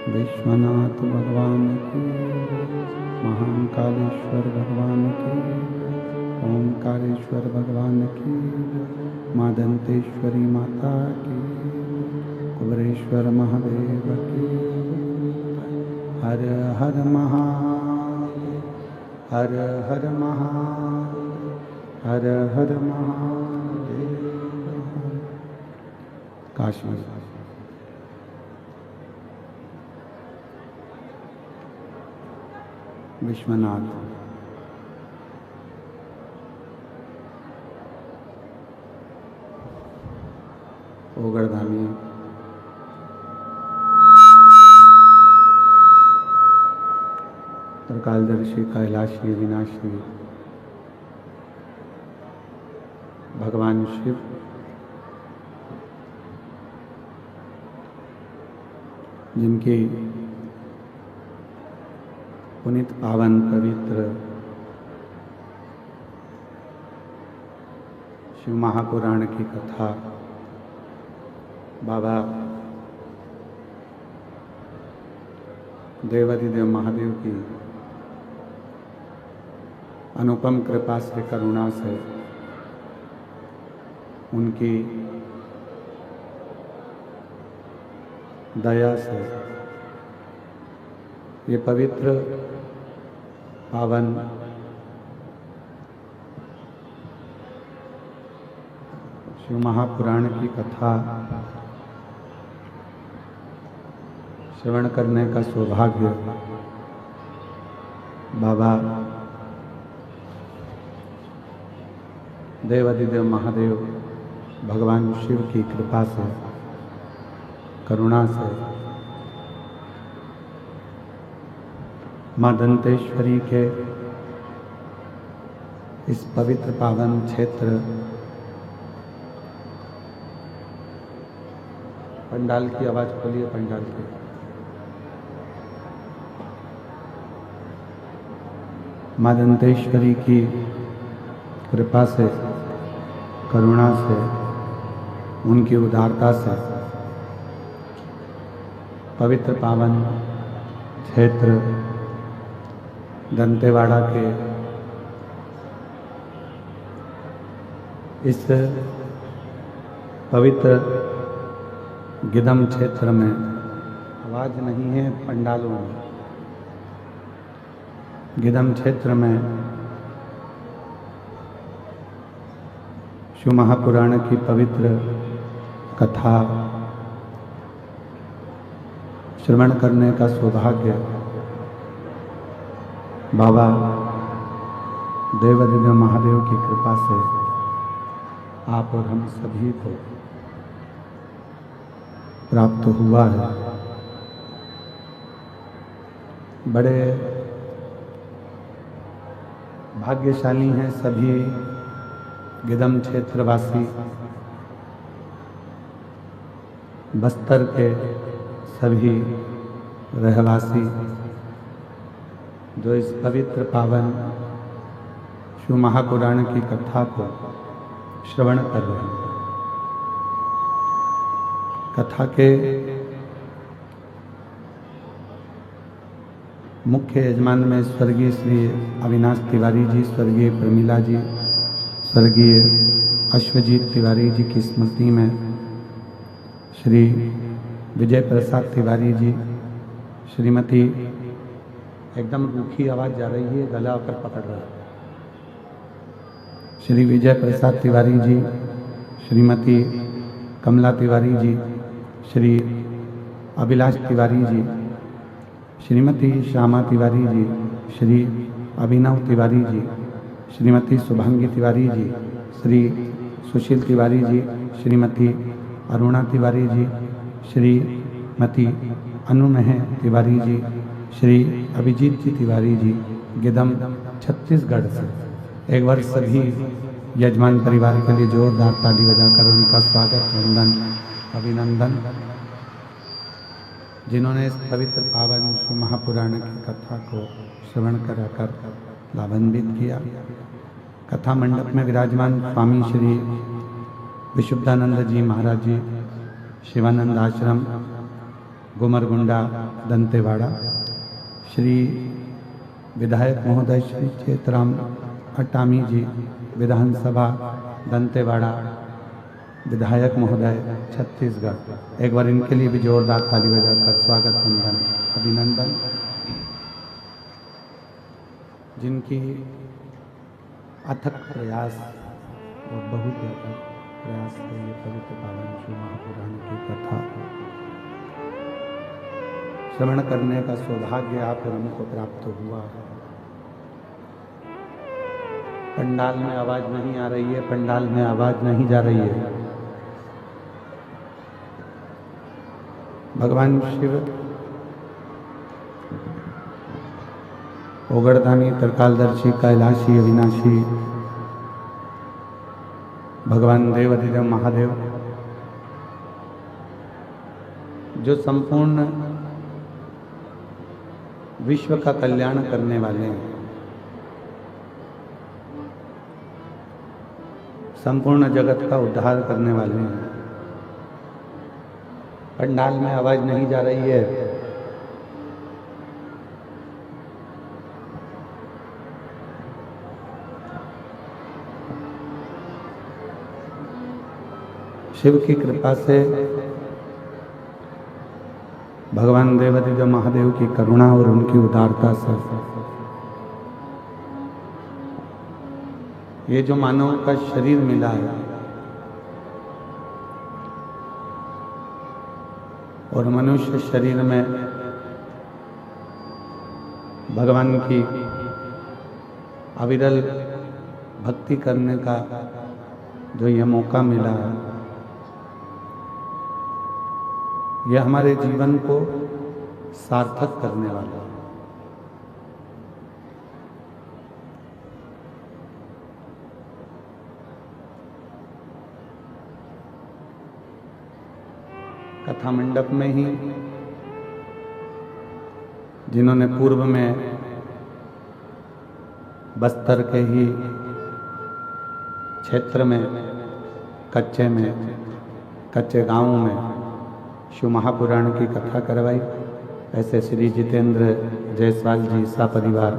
विश्वनाथ भगवान की, महाकालेश्वर भगवान की, ओंकारेश्वर भगवान की, माँ दंतेश्वरी माता की, कुबरेश्वर महादेव की। हर हर महादेव, हर हर महादेव, हर हर महादेव। काशी विश्वनाथ ओगरधामी त्रिकालदर्शी कैलाशी विनाशी भगवान शिव जिनके पुनित पावन पवित्र शिव महापुराण की कथा बाबा देवाधिदेव महादेव की अनुपम कृपा से, करुणा से, उनकी दया से ये पवित्र पावन शिव महापुराण की कथा श्रवण करने का सौभाग्य बाबा देवाधिदेव महादेव भगवान शिव की कृपा से, करुणा से, माँ दंतेश्वरी के इस पवित्र पावन क्षेत्र पंडाल की आवाज खोलिए, पंडाल की। माँ दंतेश्वरी की कृपा से, करुणा से, उनकी उदारता से पवित्र पावन क्षेत्र दंतेवाड़ा के इस पवित्र गिदम क्षेत्र में, आवाज नहीं है पंडालों में, गिदम क्षेत्र में शिव महापुराण की पवित्र कथा श्रवण करने का सौभाग्य बाबा देवाधिदेव महादेव की कृपा से आप और हम सभी को प्राप्त हुआ है। बड़े भाग्यशाली हैं सभी गिदम क्षेत्रवासी, बस्तर के सभी रहवासी जो इस पवित्र पावन शिव महापुराण की कथा को श्रवण कर रहे हैं। कथा के मुख्य यजमान में स्वर्गीय श्री अविनाश तिवारी जी, स्वर्गीय प्रमिला जी, स्वर्गीय अश्वजीत तिवारी जी की स्मृति में श्री विजय प्रसाद तिवारी जी, श्रीमती, एकदम रूखी आवाज जा रही है, गला आकर पकड़ रहा है, श्री विजय प्रसाद तिवारी जी, श्रीमती कमला तिवारी जी, श्री अभिलाष तिवारी जी, श्रीमती श्यामा तिवारी जी, श्री अभिनव तिवारी जी, श्रीमती शुभांगी तिवारी जी, श्री सुशील तिवारी जी, श्रीमती अरुणा तिवारी जी, श्रीमती अनुमेह तिवारी जी, श्री अभिजीत जी तिवारी जी, गिदम छत्तीसगढ़ से। एक बार सभी यजमान परिवार के लिए जोरदार ताली बजाकर उनका स्वागत, वंदन, अभिनंदन, जिन्होंने इस पवित्र पावन शिव महापुराण की कथा को श्रवण कराकर लाभान्वित किया। कथा मंडप में विराजमान स्वामी श्री विशुद्धानंद जी महाराज जी, शिवानंद आश्रम, गुमरगुंडा, दंतेवाड़ा, श्री विधायक महोदय श्री चेतराम अटामी जी, विधानसभा दंतेवाड़ा विधायक महोदय छत्तीसगढ़। एक बार इनके लिए भी जोरदार ताली बजाकर स्वागत, वंदन, अभिनंदन, जिनकी अथक प्रयास और बहुत अथक प्रयास से ये पवित्र पावन शिव महापुराण की कथा श्रवण करने का सौभाग्य आप और हमको प्राप्त हुआ है। पंडाल में आवाज नहीं आ रही है, पंडाल में आवाज नहीं जा रही है। भगवान शिव ओगड़दानी, त्रिकालदर्शी, कैलाशी, अविनाशी भगवान देवाधिदेव महादेव जो संपूर्ण विश्व का कल्याण करने वाले हैं, संपूर्ण जगत का उद्धार करने वाले हैं, पंडाल में आवाज नहीं जा रही है। शिव की कृपा से, भगवान देवाधिदेव महादेव की करुणा और उनकी उदारता से ये जो मानव का शरीर मिला है और मनुष्य शरीर में भगवान की अविरल भक्ति करने का जो ये मौका मिला है, यह हमारे जीवन को सार्थक करने वाला है। कथा मंडप में ही जिन्होंने पूर्व में बस्तर के ही क्षेत्र में कच्चे गांवों में शिव महापुराण की कथा करवाई, ऐसे श्री जितेंद्र जायसवाल जी सा परिवार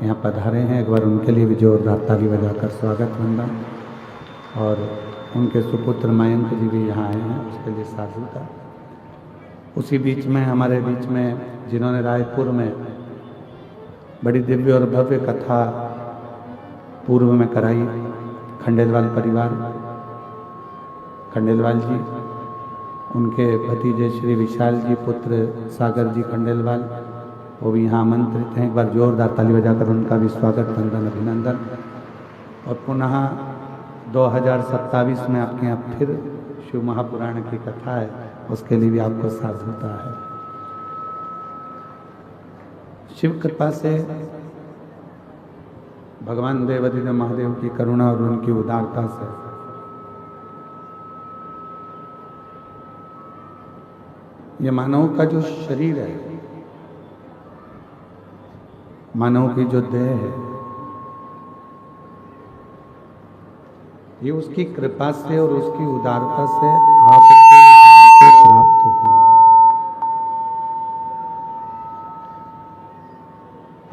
यहाँ पधारे हैं। एक बार उनके लिए भी जोरदार ताली बजाकर स्वागत वंदन। और उनके सुपुत्र मयंक जी भी यहाँ आए हैं, उसके लिए साधुता। उसी बीच में हमारे बीच में जिन्होंने रायपुर में बड़ी दिव्य और भव्य कथा पूर्व में कराई, खंडेलवाल परिवार, खंडेलवाल जी, उनके भतीजे श्री विशाल जी पुत्र सागर जी खंडेलवाल, वो भी यहाँ आमंत्रित हैं। एक बार जोरदार ताली बजाकर उनका भी स्वागत वंदन अभिनंदन। और पुनः 2027 में आपके यहाँ फिर शिव महापुराण की कथा है, उसके लिए भी आपको साधुता है। शिव कृपा से, भगवान देवाधिदेव महादेव की करुणा और उनकी उदारता से ये मानव का जो शरीर है, मानव की जो देह है, ये उसकी कृपा से और उसकी उदारता से आपको प्राप्त हुई।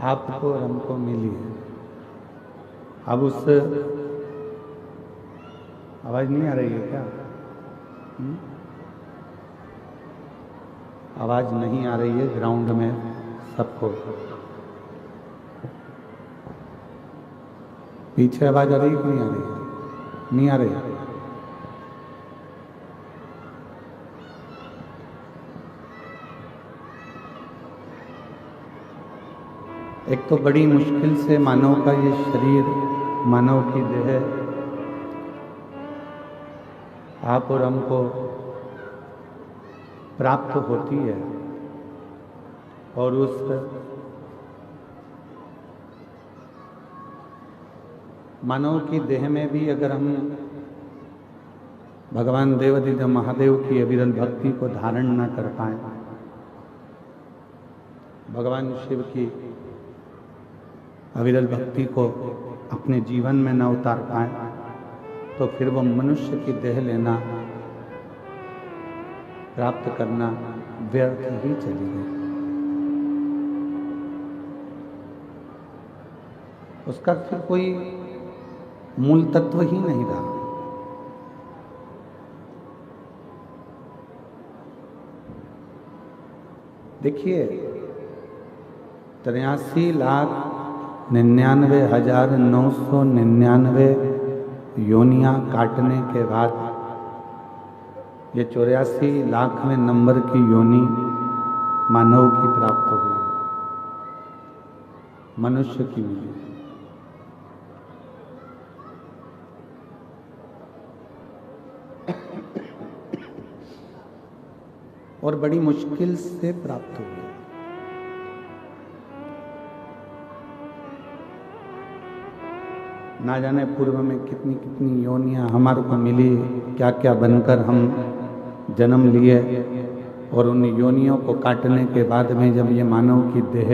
आपको और हमको मिली है। अब उस आवाज नहीं आ रही है क्या? आवाज नहीं आ रही है ग्राउंड में सबको? पीछे आवाज आ रही है कि नहीं आ रही है? नहीं आ रही। एक तो बड़ी मुश्किल से मानव का ये शरीर, मानव की देह आप और हमको प्राप्त होती है, और उस मानव की देह में भी अगर हम भगवान देवाधिदेव महादेव की अविरल भक्ति को धारण न कर पाए, भगवान शिव की अविरल भक्ति को अपने जीवन में न उतार पाए, तो फिर वो मनुष्य की देह लेना, प्राप्त करना व्यर्थ ही चली गई। उसका फिर कोई मूल तत्व ही नहीं रहा। देखिए, 83,99,999 योनियां काटने के बाद ये 84,00,000वें नंबर की योनि मानव की प्राप्त हुई, मनुष्य की मिली। और बड़ी मुश्किल से प्राप्त हुई। ना जाने पूर्व में कितनी कितनी योनियां हमारे को मिली, क्या क्या बनकर हम जन्म लिए, और उन योनियों को काटने के बाद में जब ये मानव की देह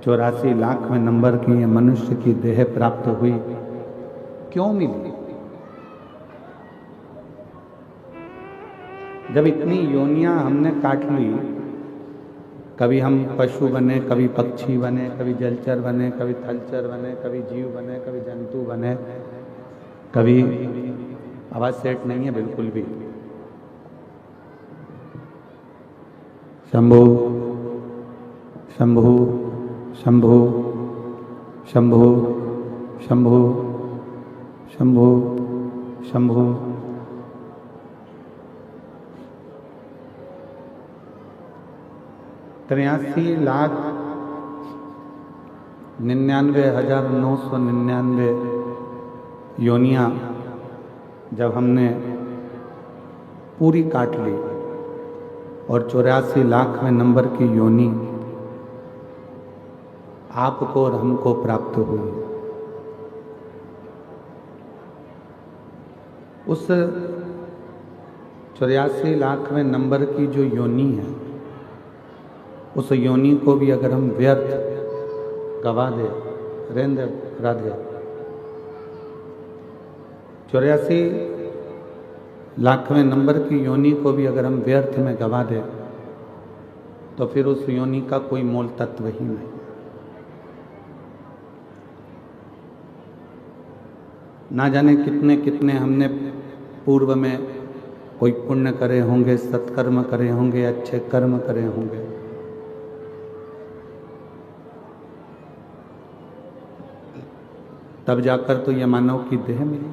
84,00,000वें नंबर की ये मनुष्य की देह प्राप्त हुई, क्यों मिली? जब इतनी योनियां हमने काट ली, कभी हम पशु बने, कभी पक्षी बने, कभी जलचर बने, कभी थलचर बने, कभी जीव बने, कभी जंतु बने, कभी आवाज सेट नहीं है बिल्कुल भी। शंभु शंभु शंभु शंभु शंभु शंभु शंभु। 83,99,999 योनियां जब हमने पूरी काट ली और 84,00,000वें नंबर की योनि आपको और हमको प्राप्त हुई। उस 84,00,000वें नंबर की जो योनि है, उस योनि को भी अगर हम व्यर्थ गवा दे, रेंद्र राधे, 84,00,000वें नंबर की योनि को भी अगर हम व्यर्थ में गवा दे, तो फिर उस योनि का कोई मोल तत्व ही नहीं। ना जाने कितने कितने हमने पूर्व में कोई पुण्य करे होंगे, सत्कर्म करे होंगे, अच्छे कर्म करे होंगे, तब जाकर तो यह मानव की देह मिली।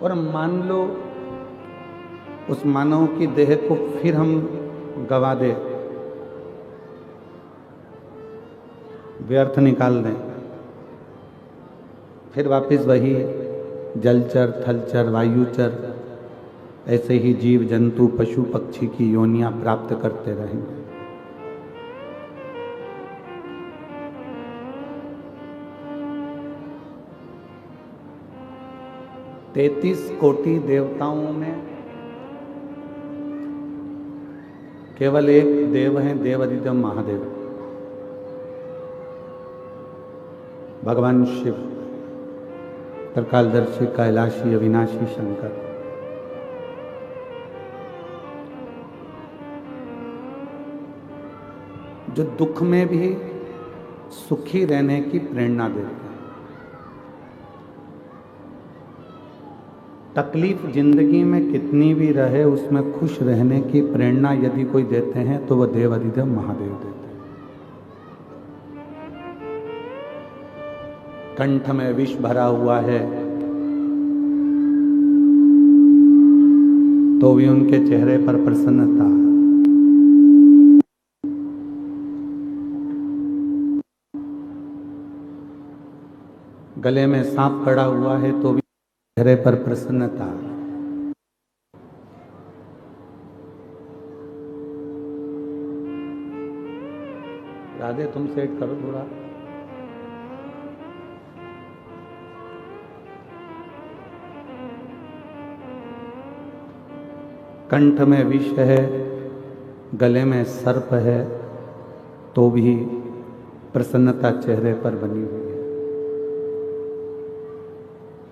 और मान लो उस मानव की देह को फिर हम गवा दे, व्यर्थ निकाल दें, फिर वापस वही जलचर, थलचर, वायुचर, ऐसे ही जीव जंतु पशु पक्षी की योनियां प्राप्त करते रहेंगे। तैतीस कोटि देवताओं में केवल एक देव हैं, देवादिदेव महादेव, भगवान शिव, त्रिकालदर्शी, कैलाशी, अविनाशी शंकर। जो दुख में भी सुखी रहने की प्रेरणा देते हैं। तकलीफ जिंदगी में कितनी भी रहे, उसमें खुश रहने की प्रेरणा यदि कोई देते हैं तो वह देवादिदेव महादेव देते हैं। कंठ में विष भरा हुआ है तो भी उनके चेहरे पर प्रसन्नता। गले में सांप पड़ा हुआ है तो भी चेहरे पर प्रसन्नता। राधे तुम सेट करो थोड़ा। कंठ में विष है, गले में सर्प है, तो भी प्रसन्नता चेहरे पर बनी हुई है।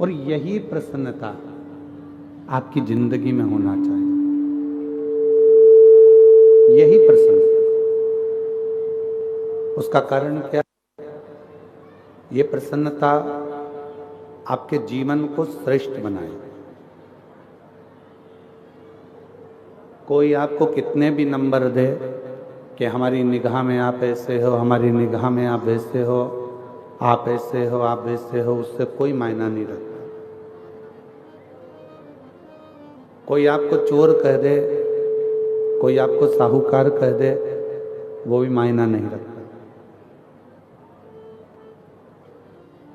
और यही प्रसन्नता आपकी जिंदगी में होना चाहिए। यही प्रसन्नता, उसका कारण क्या? ये प्रसन्नता आपके जीवन को श्रेष्ठ बनाए। कोई आपको कितने भी नंबर दे कि हमारी निगाह में आप ऐसे हो, हमारी निगाह में आप वैसे हो, आप ऐसे हो, आप वैसे हो, उससे कोई मायना नहीं रखता। कोई आपको चोर कह दे, कोई आपको साहूकार कह दे, वो भी मायना नहीं रखता।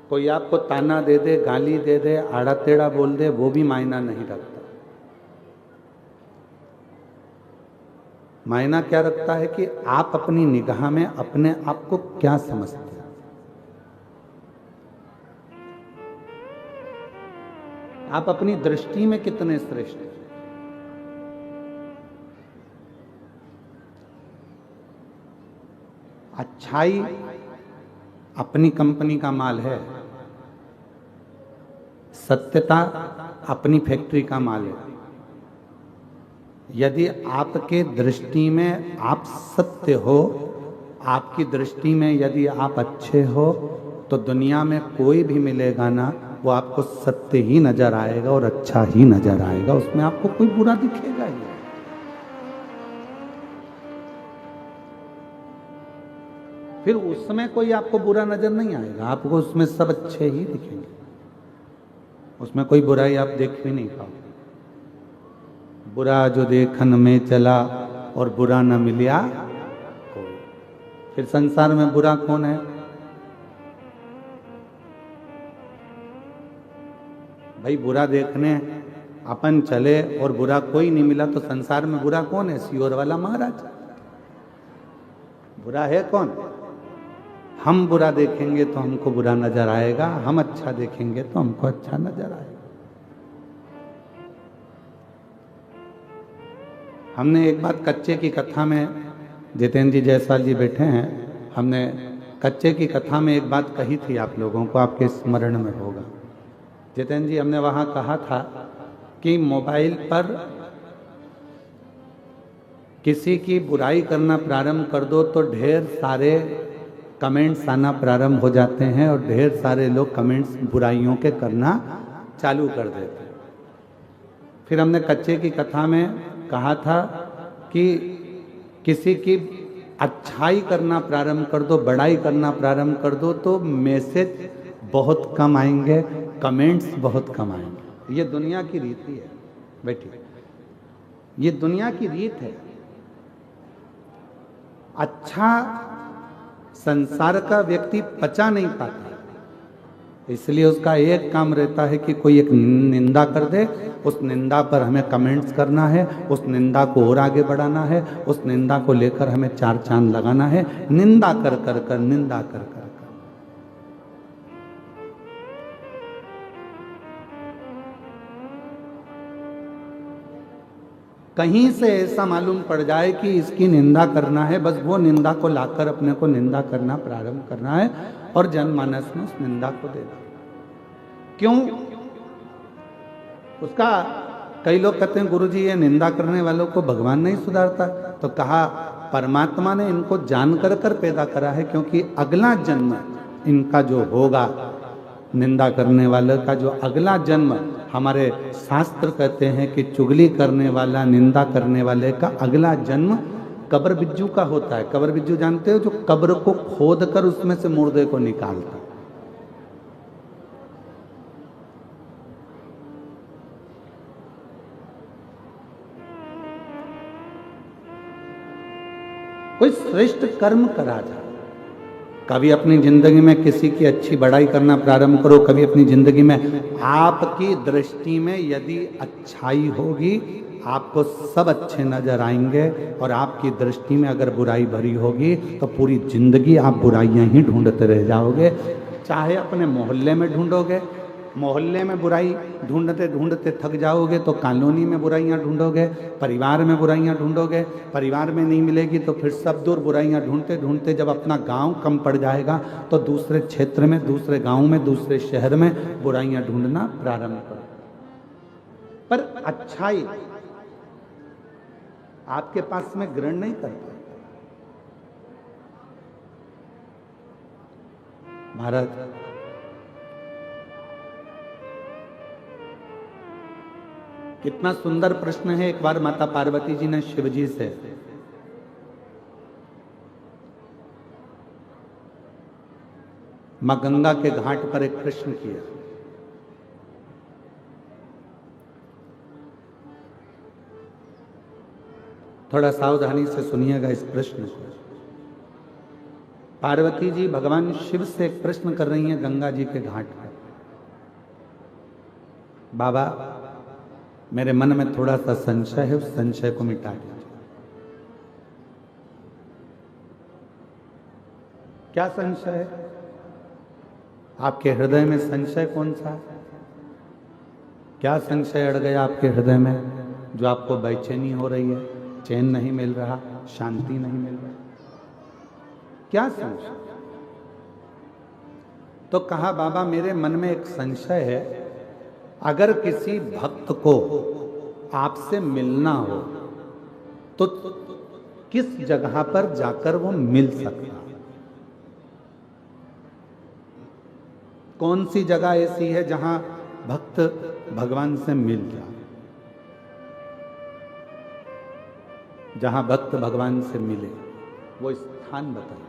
कोई आपको ताना दे दे, गाली दे दे, आड़ा टेढ़ा बोल दे, वो भी मायना नहीं रखता। मायना क्या रखता है कि आप अपनी निगाह में अपने आप को क्या समझते हैं। आप अपनी दृष्टि में कितने श्रेष्ठ हैं। अच्छाई अपनी कंपनी का माल है, सत्यता अपनी फैक्ट्री का माल है। यदि आपके दृष्टि में आप सत्य हो, आपकी दृष्टि में यदि आप अच्छे हो, तो दुनिया में कोई भी मिलेगा ना, वो आपको सत्य ही नजर आएगा और अच्छा ही नजर आएगा, उसमें आपको कोई बुरा दिखेगा ही। फिर उसमें कोई आपको बुरा नजर नहीं आएगा, आपको उसमें सब अच्छे ही दिखेंगे, उसमें कोई बुराई आप देख भी नहीं पाओगे। बुरा जो देखन में चला और बुरा न मिला कोई। फिर संसार में बुरा कौन है? भाई बुरा देखने अपन चले और बुरा कोई नहीं मिला, तो संसार में बुरा कौन है? सियोर वाला महाराज। बुरा है कौन? हम बुरा देखेंगे तो हमको बुरा नजर आएगा, हम अच्छा देखेंगे तो हमको अच्छा नजर आएगा। हमने एक बात कच्चे की कथा में, जितेंद्र जी जायसवाल जी बैठे हैं, हमने कच्चे की कथा में एक बात कही थी आप लोगों को, आपके स्मरण में होगा। जितेंद्र जी, हमने वहां कहा था कि मोबाइल पर किसी की बुराई करना प्रारंभ कर दो तो ढेर सारे कमेंट्स आना प्रारंभ हो जाते हैं और ढेर सारे लोग कमेंट्स बुराइयों के करना चालू कर देते हैं। फिर हमने कच्चे की कथा में कहा था कि किसी की अच्छाई करना प्रारंभ कर दो, बड़ाई करना प्रारंभ कर दो, तो मैसेज बहुत कम आएंगे, कमेंट्स बहुत कम आएंगे। ये दुनिया की रीति है बेटी, ये दुनिया की रीत है। अच्छा संसार का व्यक्ति पचा नहीं पाता, इसलिए उसका एक काम रहता है कि कोई एक निंदा कर दे, उस निंदा पर हमें कमेंट्स करना है, उस निंदा को और आगे बढ़ाना है, उस निंदा को लेकर हमें चार चांद लगाना है, निंदा कर कर कर, निंदा कर कर कर। कहीं से ऐसा मालूम पड़ जाए कि इसकी निंदा करना है, बस वो निंदा को लाकर अपने को निंदा करना प्रारंभ करना है और जनमानस में उस निंदा को देना। क्यों? उसका कई लोग कहते हैं गुरुजी ये निंदा करने वालों को भगवान नहीं सुधारता, तो कहा परमात्मा ने इनको जानकर कर पैदा करा है, क्योंकि अगला जन्म इनका जो होगा, निंदा करने वाले का जो अगला जन्म, हमारे शास्त्र कहते हैं कि चुगली करने वाला, निंदा करने वाले का अगला जन्म कब्र बिज्जू का होता है। कब्र बिज्जू जानते हो? जो कब्र को खोद कर उसमें से मुर्दे को निकालता। कोई श्रेष्ठ कर्म करा जाए। कभी अपनी जिंदगी में किसी की अच्छी बड़ाई करना प्रारंभ करो, कभी अपनी जिंदगी में आपकी दृष्टि में यदि अच्छाई होगी, आपको सब अच्छे नजर आएंगे, और आपकी दृष्टि में अगर बुराई भरी होगी तो पूरी जिंदगी आप बुराइयां ही ढूंढते रह जाओगे। चाहे अपने मोहल्ले में ढूंढोगे, मोहल्ले में बुराई ढूंढते ढूंढते थक जाओगे तो कॉलोनी में बुराइयां ढूंढोगे, परिवार में बुराइयां ढूंढोगे, परिवार में नहीं मिलेगी तो फिर सब दूर बुराइयां ढूंढते ढूंढते जब अपना गांव कम पड़ जाएगा तो दूसरे क्षेत्र में, दूसरे गांव में, दूसरे शहर में बुराइयां ढूंढना प्रारंभ करो। पर अच्छाई आपके पास में ग्रहण नहीं करता। भारत कितना सुंदर प्रश्न है। एक बार माता पार्वती जी ने शिव जी से मां गंगा के घाट पर एक प्रश्न किया। थोड़ा सावधानी से सुनिएगा इस प्रश्न को। पार्वती जी भगवान शिव से एक प्रश्न कर रही हैं गंगा जी के घाट पर, बाबा मेरे मन में थोड़ा सा संशय है, उस संशय को मिटा दीजिए। क्या संशय है? आपके हृदय में संशय कौन सा है? क्या संशय अड़ गया आपके हृदय में जो आपको बेचैनी हो रही है, चैन नहीं मिल रहा, शांति नहीं मिल रहा? क्या संशय? तो कहा बाबा मेरे मन में एक संशय है अगर किसी भक्त को आपसे मिलना हो तो किस जगह पर जाकर वो मिल सकता है? कौन सी जगह ऐसी है जहां भक्त भगवान से मिल जाए? जहां भक्त भगवान से मिले वो स्थान बताइए।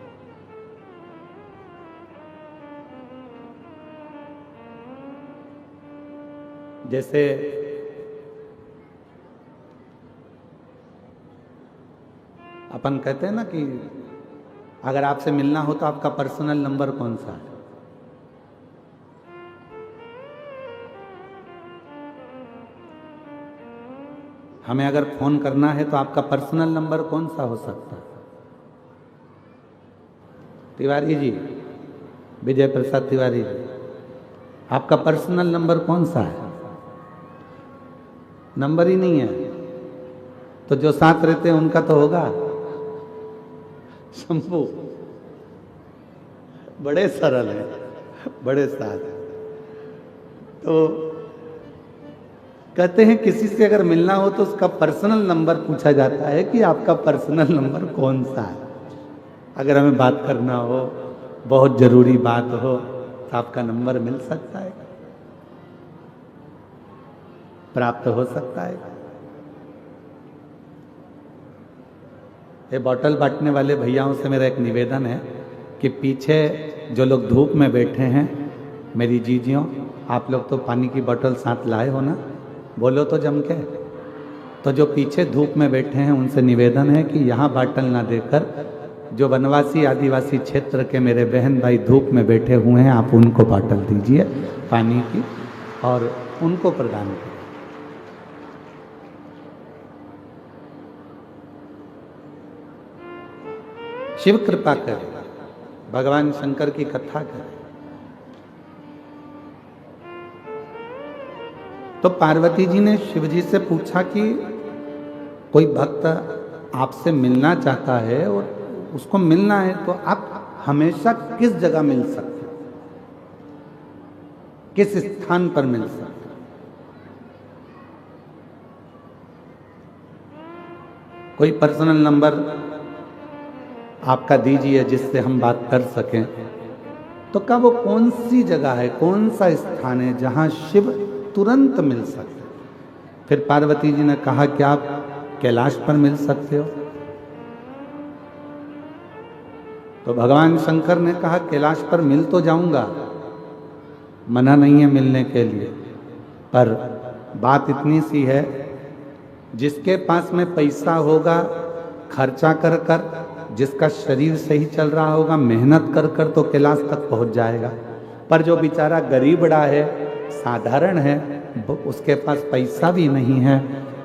जैसे अपन कहते हैं ना कि अगर आपसे मिलना हो तो आपका पर्सनल नंबर कौन सा है? हमें अगर फोन करना है तो आपका पर्सनल नंबर कौन सा हो सकता है? तिवारी जी, विजय प्रसाद तिवारी जी, आपका पर्सनल नंबर कौन सा है? नंबर ही नहीं है तो जो साथ रहते हैं उनका तो होगा। शंभू बड़े सरल है, बड़े साथ। तो कहते हैं किसी से अगर मिलना हो तो उसका पर्सनल नंबर पूछा जाता है कि आपका पर्सनल नंबर कौन सा है। अगर हमें बात करना हो, बहुत जरूरी बात हो तो आपका नंबर मिल सकता है, प्राप्त हो सकता है। ये बॉटल बांटने वाले भैयाओं से मेरा एक निवेदन है कि पीछे जो लोग धूप में बैठे हैं, मेरी जीजियों, आप लोग तो पानी की बोतल साथ लाए हो ना, बोलो तो जम के। तो जो पीछे धूप में बैठे हैं उनसे निवेदन है कि यहाँ बाटल ना देकर जो वनवासी आदिवासी क्षेत्र के मेरे बहन भाई धूप में बैठे हुए हैं, आप उनको बाटल दीजिए पानी की और उनको प्रदान करें। शिव कृपा करें, भगवान शंकर की कथा करें। तो पार्वती जी ने शिव जी से पूछा कि कोई भक्त आपसे मिलना चाहता है और उसको मिलना है तो आप हमेशा किस जगह मिल सकते हैं, किस स्थान पर मिल सकते हैं? कोई पर्सनल नंबर आपका दीजिए जिससे हम बात कर सकें। तो क्या वो कौन सी जगह है, कौन सा स्थान है जहां शिव तुरंत मिल सकते? फिर पार्वती जी ने कहा कि आप कैलाश पर मिल सकते हो। तो भगवान शंकर ने कहा कैलाश पर मिल तो जाऊंगा, मना नहीं है मिलने के लिए, पर बात इतनी सी है, जिसके पास में पैसा होगा खर्चा कर कर, जिसका शरीर सही चल रहा होगा मेहनत कर कर तो कैलाश तक पहुंच जाएगा। पर जो बेचारा गरीबड़ा है, साधारण है, उसके पास पैसा भी नहीं है,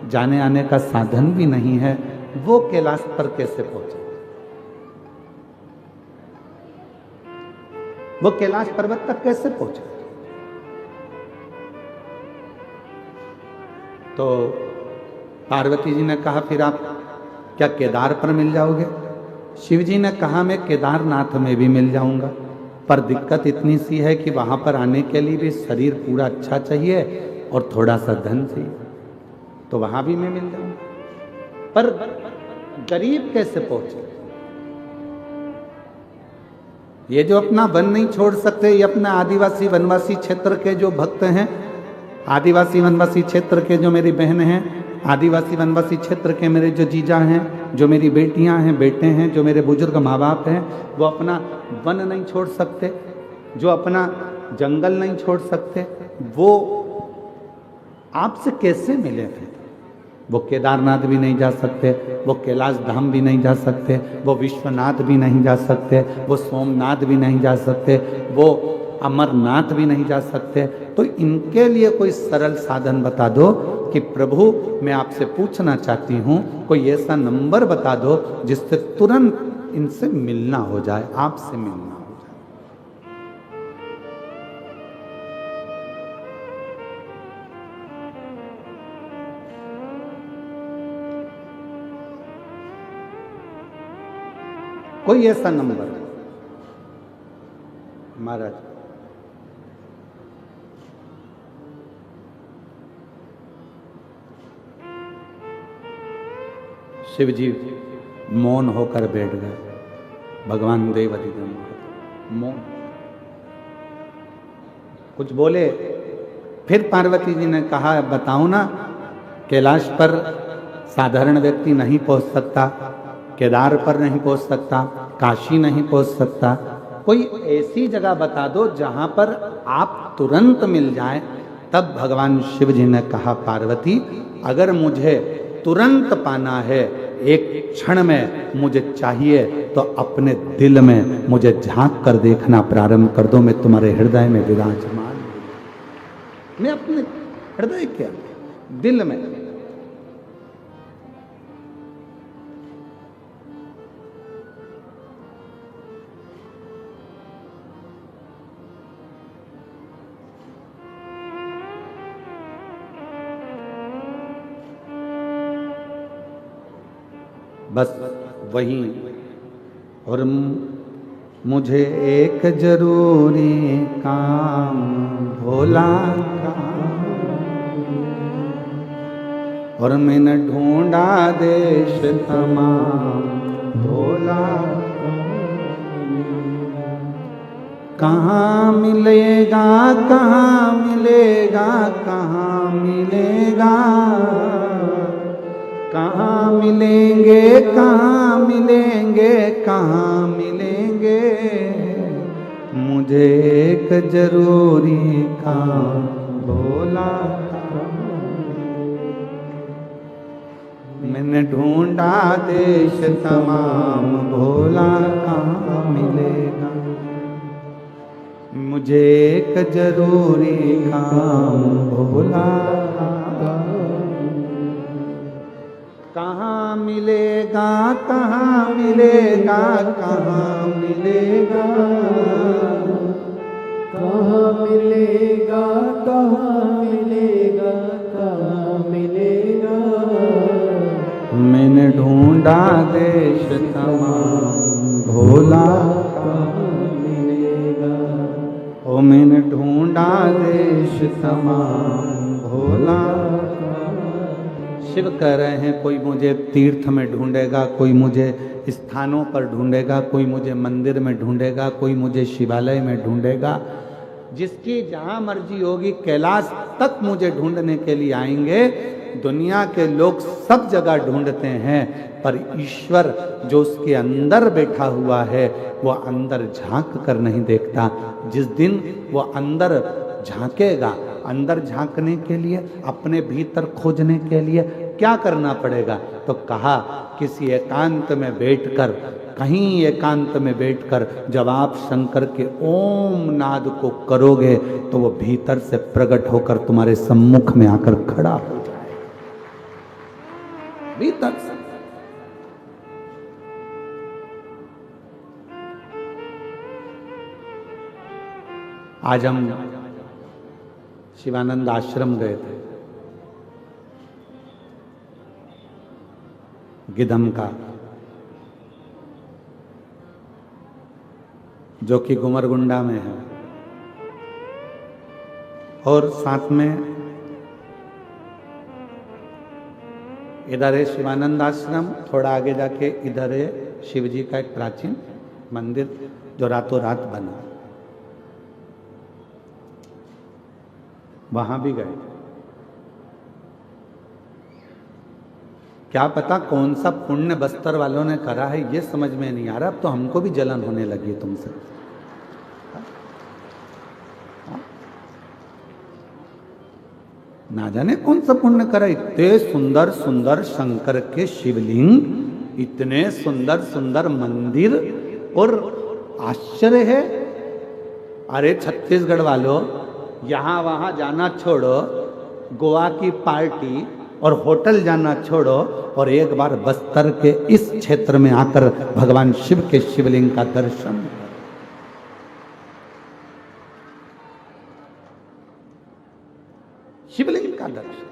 जाने आने का साधन भी नहीं है, वो कैलाश पर कैसे पहुंचे? वो कैलाश पर्वत तक कैसे पहुंचे? तो पार्वती जी ने कहा फिर आप क्या केदार पर मिल जाओगे? शिव जी ने कहा मैं केदारनाथ में भी मिल जाऊंगा, पर दिक्कत इतनी सी है कि वहां पर आने के लिए भी शरीर पूरा अच्छा चाहिए और थोड़ा सा धन चाहिए, तो वहां भी मैं मिल जाऊंगा। पर गरीब कैसे पहुंचे? ये जो अपना वन नहीं छोड़ सकते, ये अपना आदिवासी वनवासी क्षेत्र के जो भक्त हैं, आदिवासी वनवासी क्षेत्र के जो मेरी बहन हैं, आदिवासी वनवासी क्षेत्र के मेरे जो जीजा हैं, जो मेरी बेटियां हैं, बेटे हैं, जो मेरे बुजुर्ग माँ बाप हैं, वो अपना वन नहीं छोड़ सकते, जो अपना जंगल नहीं छोड़ सकते, वो आपसे कैसे मिले थे? वो केदारनाथ भी नहीं जा सकते, वो कैलाश धाम भी नहीं जा सकते, वो विश्वनाथ भी नहीं जा सकते, वो सोमनाथ भी नहीं जा सकते, वो अमरनाथ भी नहीं जा सकते। तो इनके लिए कोई सरल साधन बता दो कि प्रभु मैं आपसे पूछना चाहती हूँ, कोई ऐसा नंबर बता दो जिससे तुरंत इनसे मिलना हो जाए, आपसे मिलना हो जाए। कोई ऐसा नंबर महाराज? शिव जी मौन होकर बैठ गए। भगवान देव अधिदेव मौन, कुछ बोले। फिर पार्वती जी ने कहा, बताऊं ना, कैलाश पर साधारण व्यक्ति नहीं पहुंच सकता, केदार पर नहीं पहुंच सकता, काशी नहीं पहुंच सकता, कोई ऐसी जगह बता दो जहां पर आप तुरंत मिल जाएं। तब भगवान शिव जी ने कहा, पार्वती अगर मुझे तुरंत पाना है, एक क्षण में मुझे चाहिए, तो अपने दिल में मुझे झांक कर देखना प्रारंभ कर दो। मैं तुम्हारे हृदय में विराजमान, मैं अपने हृदय क्या, दिल में। बस वही। और मुझे एक जरूरी काम भोला का, और मैंने ढूंढा देश तमाम भोला, कहाँ मिलेगा, कहाँ मिलेगा, कहाँ मिलेगा, कहाँ मिलेंगे, कहाँ मिलेंगे, कहाँ मिलेंगे, मुझे एक जरूरी काम भोला का, मैंने ढूंढा देश तमाम भोला, कहाँ मिलेगा, मुझे एक जरूरी काम भोला का, कहाँ मिलेगा, कहाँ मिलेगा, कहाँ मिलेगा, कहाँ मिलेगा, कहाँ मिलेगा, कहाँ मिलेगा, मैंने ढूंढा देश तमाम भोला, कहाँ मिलेगा, ओ मैंने ढूंढा देश तमाम भोला। शिव कह रहे हैं, कोई मुझे तीर्थ में ढूंढेगा, कोई मुझे स्थानों पर ढूंढेगा, कोई मुझे मंदिर में ढूंढेगा, कोई मुझे शिवालय में ढूंढेगा, जिसकी जहां मर्जी होगी कैलाश तक मुझे ढूंढने के लिए आएंगे। दुनिया के लोग सब जगह ढूंढते हैं, पर ईश्वर जो उसके अंदर बैठा हुआ है वो अंदर झांक कर नहीं देखता। जिस दिन वो अंदर झांकेगा, अंदर झांकने के लिए, अपने भीतर खोजने के लिए क्या करना पड़ेगा? तो कहा, किसी एकांत में बैठकर, कहीं एकांत में बैठकर जब आप शंकर के ओम नाद को करोगे तो वो भीतर से प्रकट होकर तुम्हारे सम्मुख में आकर खड़ा हो जाए, भीतर से। आज हम शिवानंद आश्रम गए थे, गिदम का, जो कि गुमरगुंडा में है, और साथ में इधर है शिवानंद आश्रम, थोड़ा आगे जाके इधर है शिव जी का एक प्राचीन मंदिर जो रातों रात बना, वहां भी गए। क्या पता कौन सा पुण्य बस्तर वालों ने करा है, ये समझ में नहीं आ रहा। अब तो हमको भी जलन होने लगी है तुमसे। ना जाने कौन सा पुण्य करा। इतने सुंदर सुंदर शंकर के शिवलिंग, इतने सुंदर सुंदर मंदिर, और आश्चर्य है। अरे छत्तीसगढ़ वालों, यहाँ वहाँ जाना छोड़ो, गोवा की पार्टी और होटल जाना छोड़ो, और एक बार बस्तर के इस क्षेत्र में आकर भगवान शिव के शिवलिंग का दर्शन। शिवलिंग का दर्शन।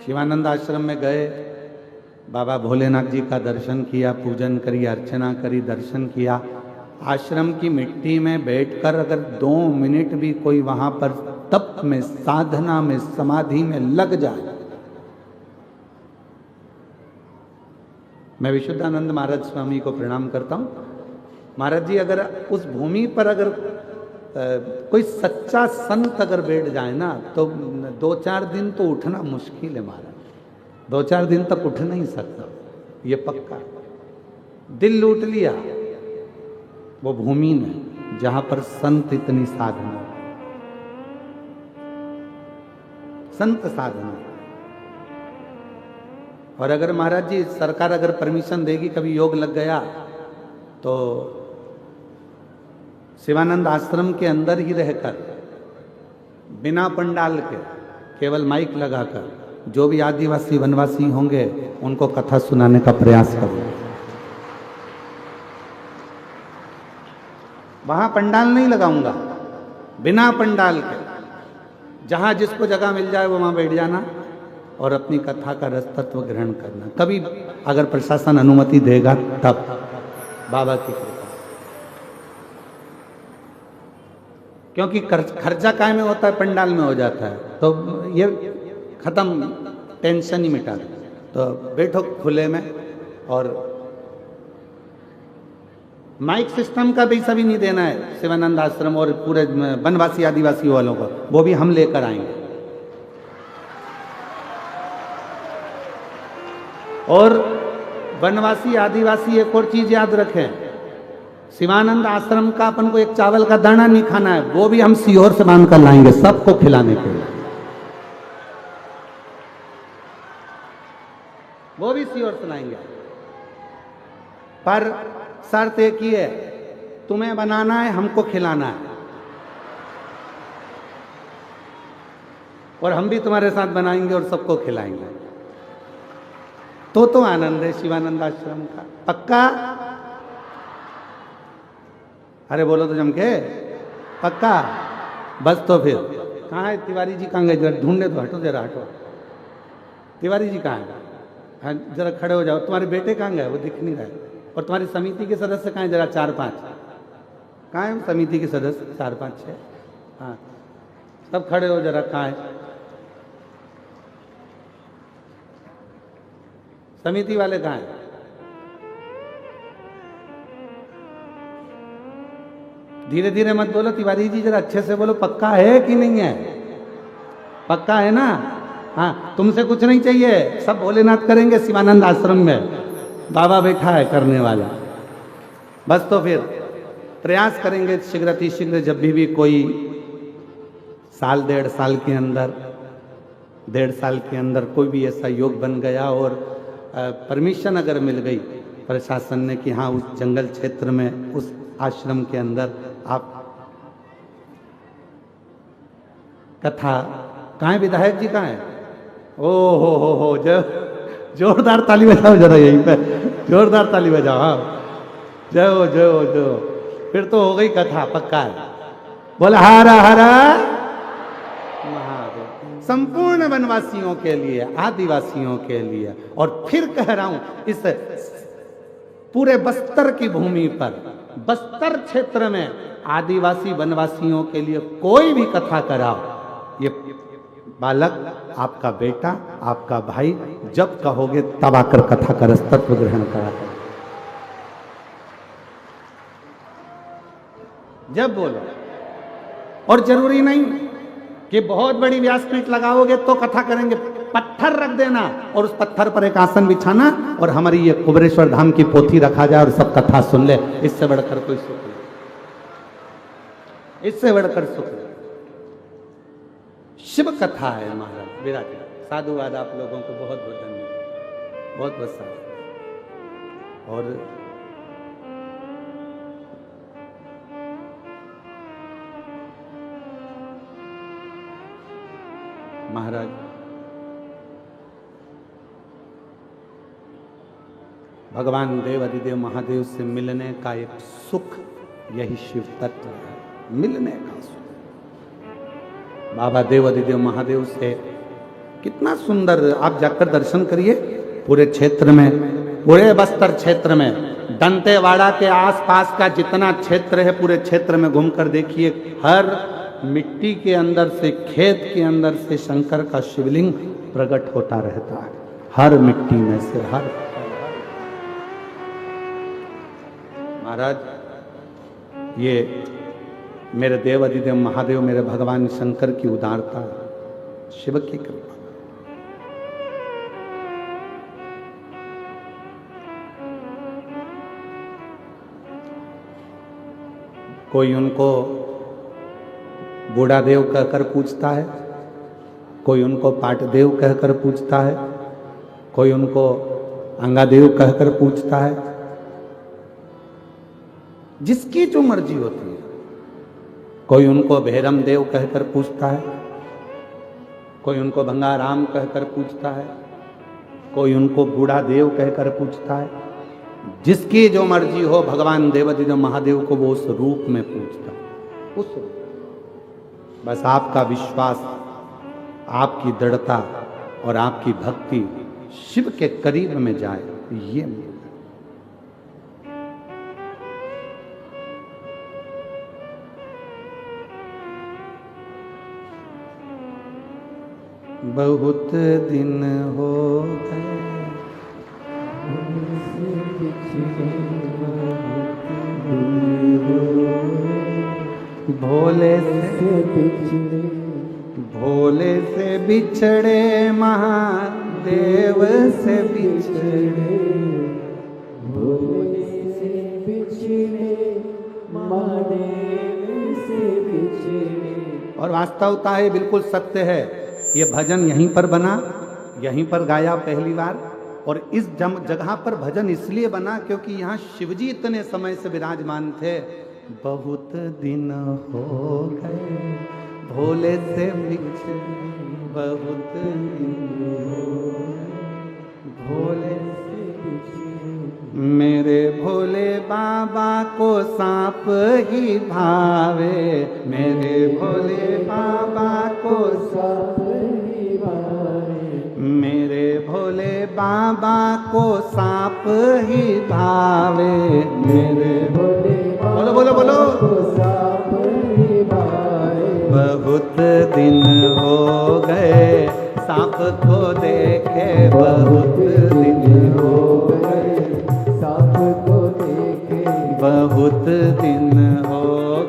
शिवानंद आश्रम में गए, बाबा भोलेनाथ जी का दर्शन किया, पूजन करी, अर्चना करी, दर्शन किया, आश्रम की मिट्टी में बैठकर अगर 2 मिनट भी कोई वहां पर तप में, साधना में, समाधि में लग जाए। मैं विशुद्धानंद महाराज स्वामी को प्रणाम करता हूं। महाराज जी अगर उस भूमि पर अगर कोई सच्चा संत अगर बैठ जाए ना तो 2-4 दिन तो उठना मुश्किल है महाराज, 2-4 दिन तक उठ नहीं सकता, ये पक्का। दिल लूट लिया वो भूमि ने जहां पर संत इतनी साधना, संत साधना। और अगर महाराज जी सरकार अगर परमिशन देगी, कभी योग लग गया तो शिवानंद आश्रम के अंदर ही रहकर बिना पंडाल के केवल माइक लगाकर जो भी आदिवासी वनवासी होंगे उनको कथा सुनाने का प्रयास करूंगा। वहां पंडाल नहीं लगाऊंगा, बिना पंडाल के जहां जिसको जगह मिल जाए वो वहां बैठ जाना और अपनी कथा का रस तत्व ग्रहण करना। कभी अगर प्रशासन अनुमति देगा तब, बाबा की कृपा। क्योंकि खर्चा काय में होता है, पंडाल में हो जाता है, तो ये खत्म, टेंशन ही मिटा दे। तो बैठो खुले में, और माइक सिस्टम का भी सभी नहीं देना है शिवानंद आश्रम और पूरे वनवासी आदिवासी वालों को, वो भी हम लेकर आएंगे। और वनवासी आदिवासी एक और चीज याद रखें, शिवानंद आश्रम का अपन को एक चावल का दाना नहीं खाना है, वो भी हम सीहोर से बांध कर लाएंगे सबको खिलाने के लिए, वो भी सीहोर से लाएंगे। पर शर्त एक ही है, तुम्हें बनाना है, हमको खिलाना है, और हम भी तुम्हारे साथ बनाएंगे और सबको खिलाएंगे। तो आनंद है शिवानंद आश्रम का, पक्का? अरे बोलो तो जम के, पक्का? बस तो फिर कहाँ है तिवारी जी, कहाँ गए? जरा ढूंढने तो, हटो जरा, हटो। तिवारी जी कहाँ है? हाँ जरा खड़े हो जाओ। तुम्हारे बेटे कहाँ गए? वो दिख नहीं रहे। और तुम्हारी समिति के सदस्य कहाँ है? जरा 4-5 कहाँ है समिति के सदस्य? 4-5-6, हाँ सब खड़े हो जरा। कहाँ है समिति वाले? कहाँ है? धीरे धीरे मत बोलो तिवारी जी, जरा अच्छे से बोलो। पक्का है कि नहीं है? पक्का है ना? हाँ, तुमसे कुछ नहीं चाहिए, सब भोलेनाथ करेंगे शिवानंद आश्रम में, बाबा बैठा है करने वाला। बस तो फिर प्रयास करेंगे शीघ्र जब भी कोई साल 1.5 साल के अंदर, 1.5 साल के अंदर कोई भी ऐसा योग बन गया और परमिशन अगर मिल गई प्रशासन ने कि हाँ उस जंगल क्षेत्र में, उस आश्रम के अंदर आप कथा। कहाँ है विधायक जी? कहाँ है? ओ हो जोरदार ताली बजाओ जरा, यहीं पे जोरदार ताली बजाओ। हाँ जय हो जय हो जय हो। फिर तो हो गई कथा, पक्का है। बोला हरा हरा महादेव, संपूर्ण वनवासियों के लिए, आदिवासियों के लिए। और फिर कह रहा हूं, इस पूरे बस्तर की भूमि पर, बस्तर क्षेत्र में आदिवासी वनवासियों के लिए कोई भी कथा कराओ, ये बालक आपका बेटा, आपका भाई, जब कहोगे तब आकर कथा का रस तत्व ग्रहण करा कर, जब बोलो। और जरूरी नहीं कि बहुत बड़ी व्यासपीठ लगाओगे तो कथा करेंगे, पत्थर रख देना और उस पत्थर पर एक आसन बिछाना और हमारी ये कुबेरेश्वर धाम की पोथी रखा जाए और सब कथा सुन ले। इससे बढ़कर कोई सुख नहीं, इससे बढ़कर सुख नहीं। शिव कथा है महाराज विराट। साधुवाद आप लोगों को बहुत बहुत धन्यवाद, बहुत बहुत साधु। और महाराज भगवान देव अधिदेव महादेव से मिलने का एक सुख, यही शिव तत्व है, मिलने का सुख। बाबा देव अधिदेव महादेव से कितना सुंदर, आप जाकर दर्शन करिए। पूरे क्षेत्र में पूरे बस्तर क्षेत्र में दंतेवाड़ा के आसपास का जितना क्षेत्र है पूरे क्षेत्र में घूमकर देखिए, हर मिट्टी के अंदर से, खेत के अंदर से शंकर का शिवलिंग प्रकट होता रहता है, हर मिट्टी में से, हर। महाराज, ये मेरे देव अधिदेव महादेव, मेरे भगवान शंकर की उदारता, शिव की कृपा। कोई उनको बूढ़ा देव कहकर पूछता है, कोई उनको पाट देव कहकर पूछता है, कोई उनको अंगादेव कहकर पूछता है, जिसकी जो मर्जी होती है। कोई उनको भैरम देव कहकर पूछता है, कोई उनको भंगाराम कहकर पूछता है, कोई उनको बूढ़ा देव कहकर पूछता है। जिसकी जो मर्जी हो, भगवान देवाधिदेव महादेव को वो उस रूप में पूछता, उस रूप। बस आपका विश्वास, आपकी दृढ़ता और आपकी भक्ति शिव के करीब में जाए, ये बहुत दिन हो गए भोले से बिछड़े, भोले से बिछड़े, महादेव से बिछड़े, भोले से बिछड़े, महादेव से बिछड़े। और वास्तवता है, बिल्कुल सत्य है। ये भजन यहीं पर बना, यहीं पर गाया पहली बार, और इस जगह पर भजन इसलिए बना क्योंकि यहाँ शिवजी इतने समय से विराजमान थे। बहुत दिन हो गए भोले से बिछड़े, बहुत दिन हो गए भोले से बिछड़े। मेरे भोले बाबा को सांप ही भावे, मेरे भोले बाबा को सांप ही भावे, मेरे भोले बाबा को सांप ही भावे, मेरे भोले बोलो बोलो बोलो को सांप ही भावे। बहुत दिन हो गए सांप को देखे, बहुत दिन हो गए सांप को देखे, बहुत दिन हो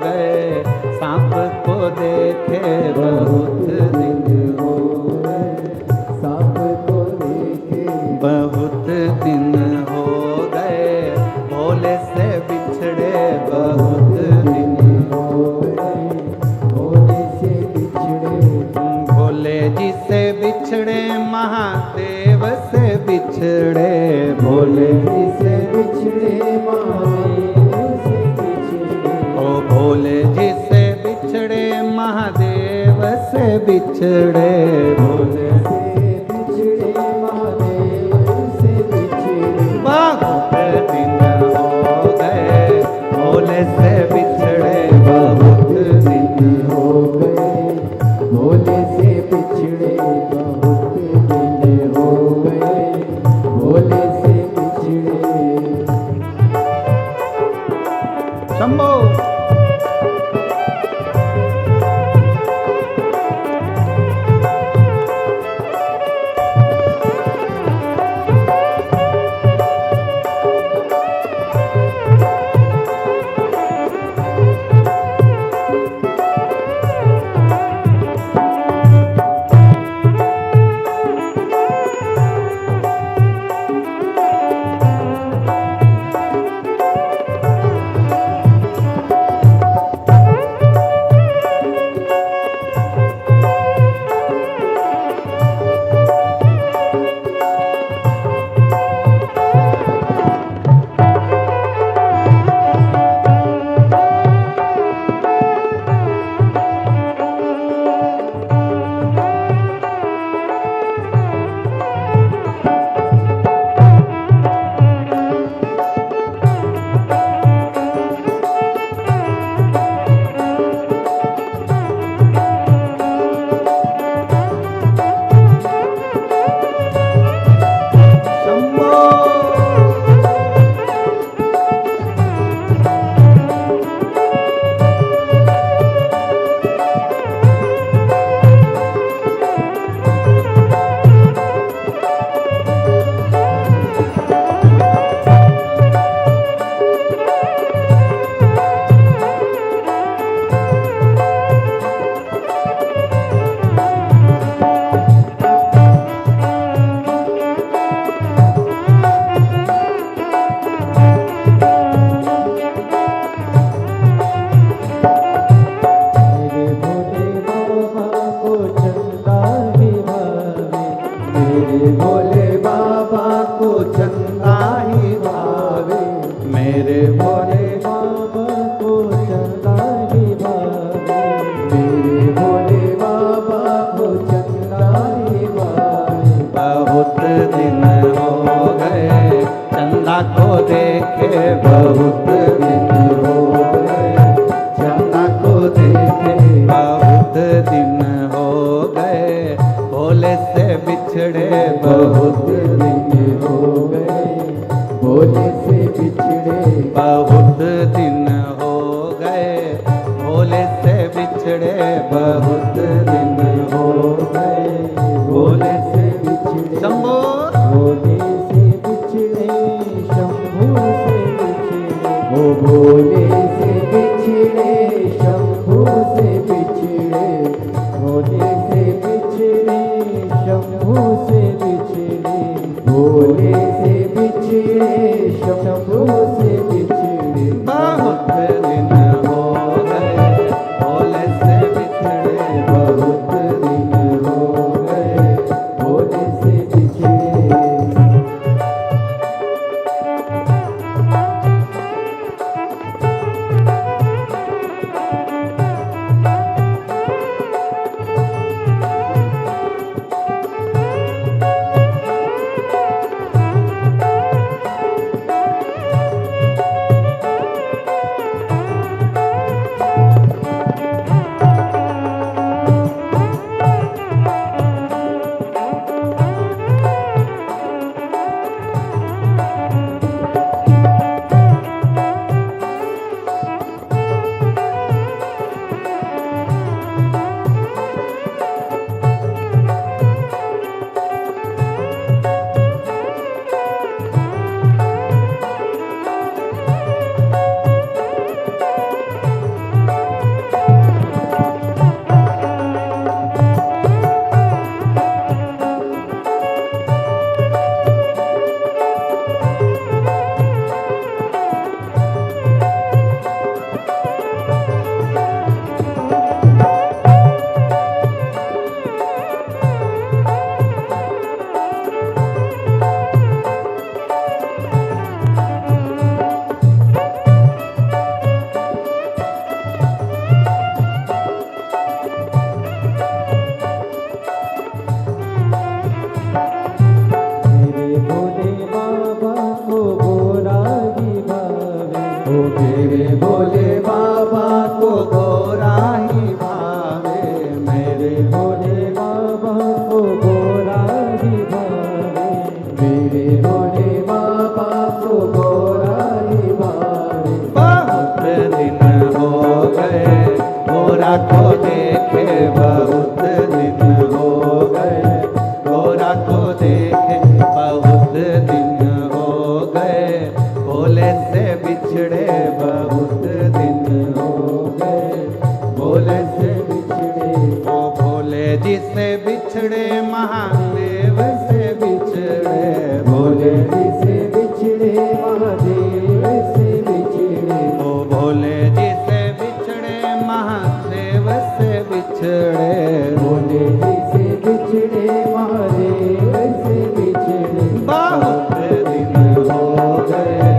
गए सांप को देखे, बहुत दिन हो गए सांप को देखे, बहुत दिन हो गए भोले से बिछड़े, बहुत दिन हो गए भोले से बिछड़े, भोले जी से बिछड़े, महादेव से बिछड़े, भोले जी से बिछड़े, महादेव से बिछड़े, ओ भोले जी से बिछड़े, महादेव से बिछड़े, भोले से बिछड़े, महादेव से बिछड़े। बहुत दिन हो गए भोले से बिछड़े, बहुत दिन हो गए भोले से बिछड़े, बहुत दिन हो गए भोले से बिछड़े। शंभो। ओ भोले से बिछड़े शंभू से बिछड़े, भोले से बिछड़े शंभू से बिछड़े, भोले से बिछड़े शंभू से बिछड़े। बहुत दिन हो गए भोले से बिछड़े, बहुत दिन हो गए भोले से बिछड़े। मेरे भोले बाबा को गोरा ही भावे, मेरे भोले बाबा को गोरा ही भावे, मेरे भोले बाबा को गोरा ही भावे। बहुत दिन हो गए गोरा को देखे, बहुत दिन हो गए गोरा को देखे, बहुत दिन हो गए भोले से बिछड़े, बहुत दिन हो गए भोले से बिछड़े। ओ भोले जी से बिछड़े महादेव से बिछड़े, भोले जी से बिछड़े महादेव से बिछड़े, ओ भोले जी से बिछड़े महादेव से बिछड़े। भोले जी से बिछड़े महादेव से बिछड़े। बहुत दिन हो गए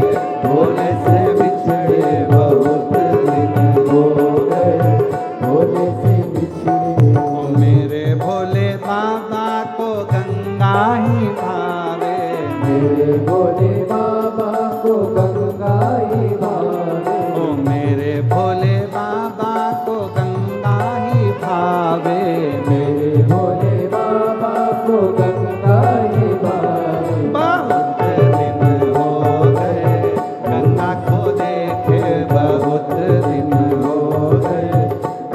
भोले से बिछड़े, बहुत दिन हो गए भोले से बिछड़े। ओ मेरे भोले बाबा को गंगा ही भावे, मेरे भोले बाबा को गंगा ही भावे, ओ मेरे भोले बाबा को गंगा ही भावे। मेरे भोले बाबा को गंगा ही भावे। बहुत दिन हो गए गंगा को देखे, बहुत दिन हो गए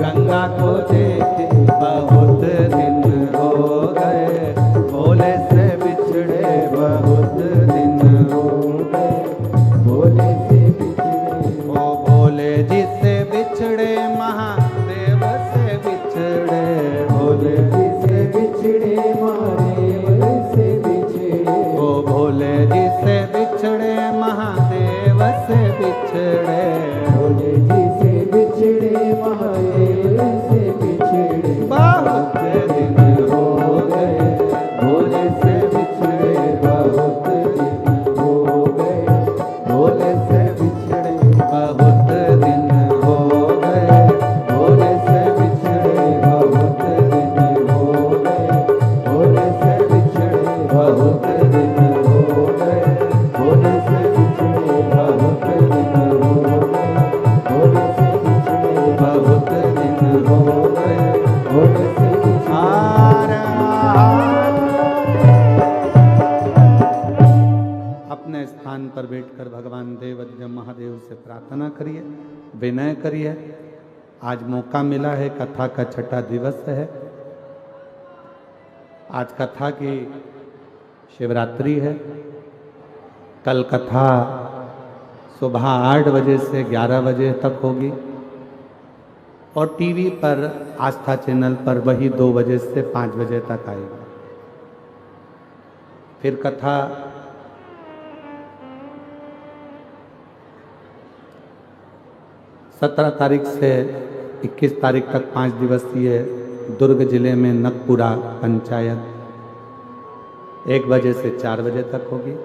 गंगा को देखे, बहुत दिन हो गए भोले से बिछड़े, बहुत दिन हो गए भोले से बिछड़े। ओ भोले जी से बिछड़े महादेव से बिछड़े, भोले जी से बिछड़े महादेव से बिछड़े, ओ भोले जी से बिछड़े महादेव से बिछड़े। भोले जी से बिछड़े महादेव से बिछड़े। बहुत दिन हो गए भोले से बिछड़े, बहुत दिन हो गए भोले से बिछड़े। बहुत दिन हो गए भोले से बिछड़े, बहुत दिन हो गए भोले से बिछड़े। बहुत दिन हो गए भोले से बिछड़े। बहुत दिन हो गए भोले से बिछड़े। बहुत दिन हो गए भोले से बिछड़े। अपने स्थान पर बैठकर भगवान देवज्ञ महादेव से प्रार्थना करिए, विनय करिए। आज मौका मिला है, कथा का छठा दिवस है। आज कथा की शिवरात्रि है। कल कथा सुबह 8 बजे से 11 बजे तक होगी और टीवी पर आस्था चैनल पर वही 2 बजे से 5 बजे तक आएगी। फिर कथा 17 तारीख से 21 तारीख तक 5 दिवसीय दुर्ग जिले में नकपुरा पंचायत 1 बजे से 4 बजे तक होगी।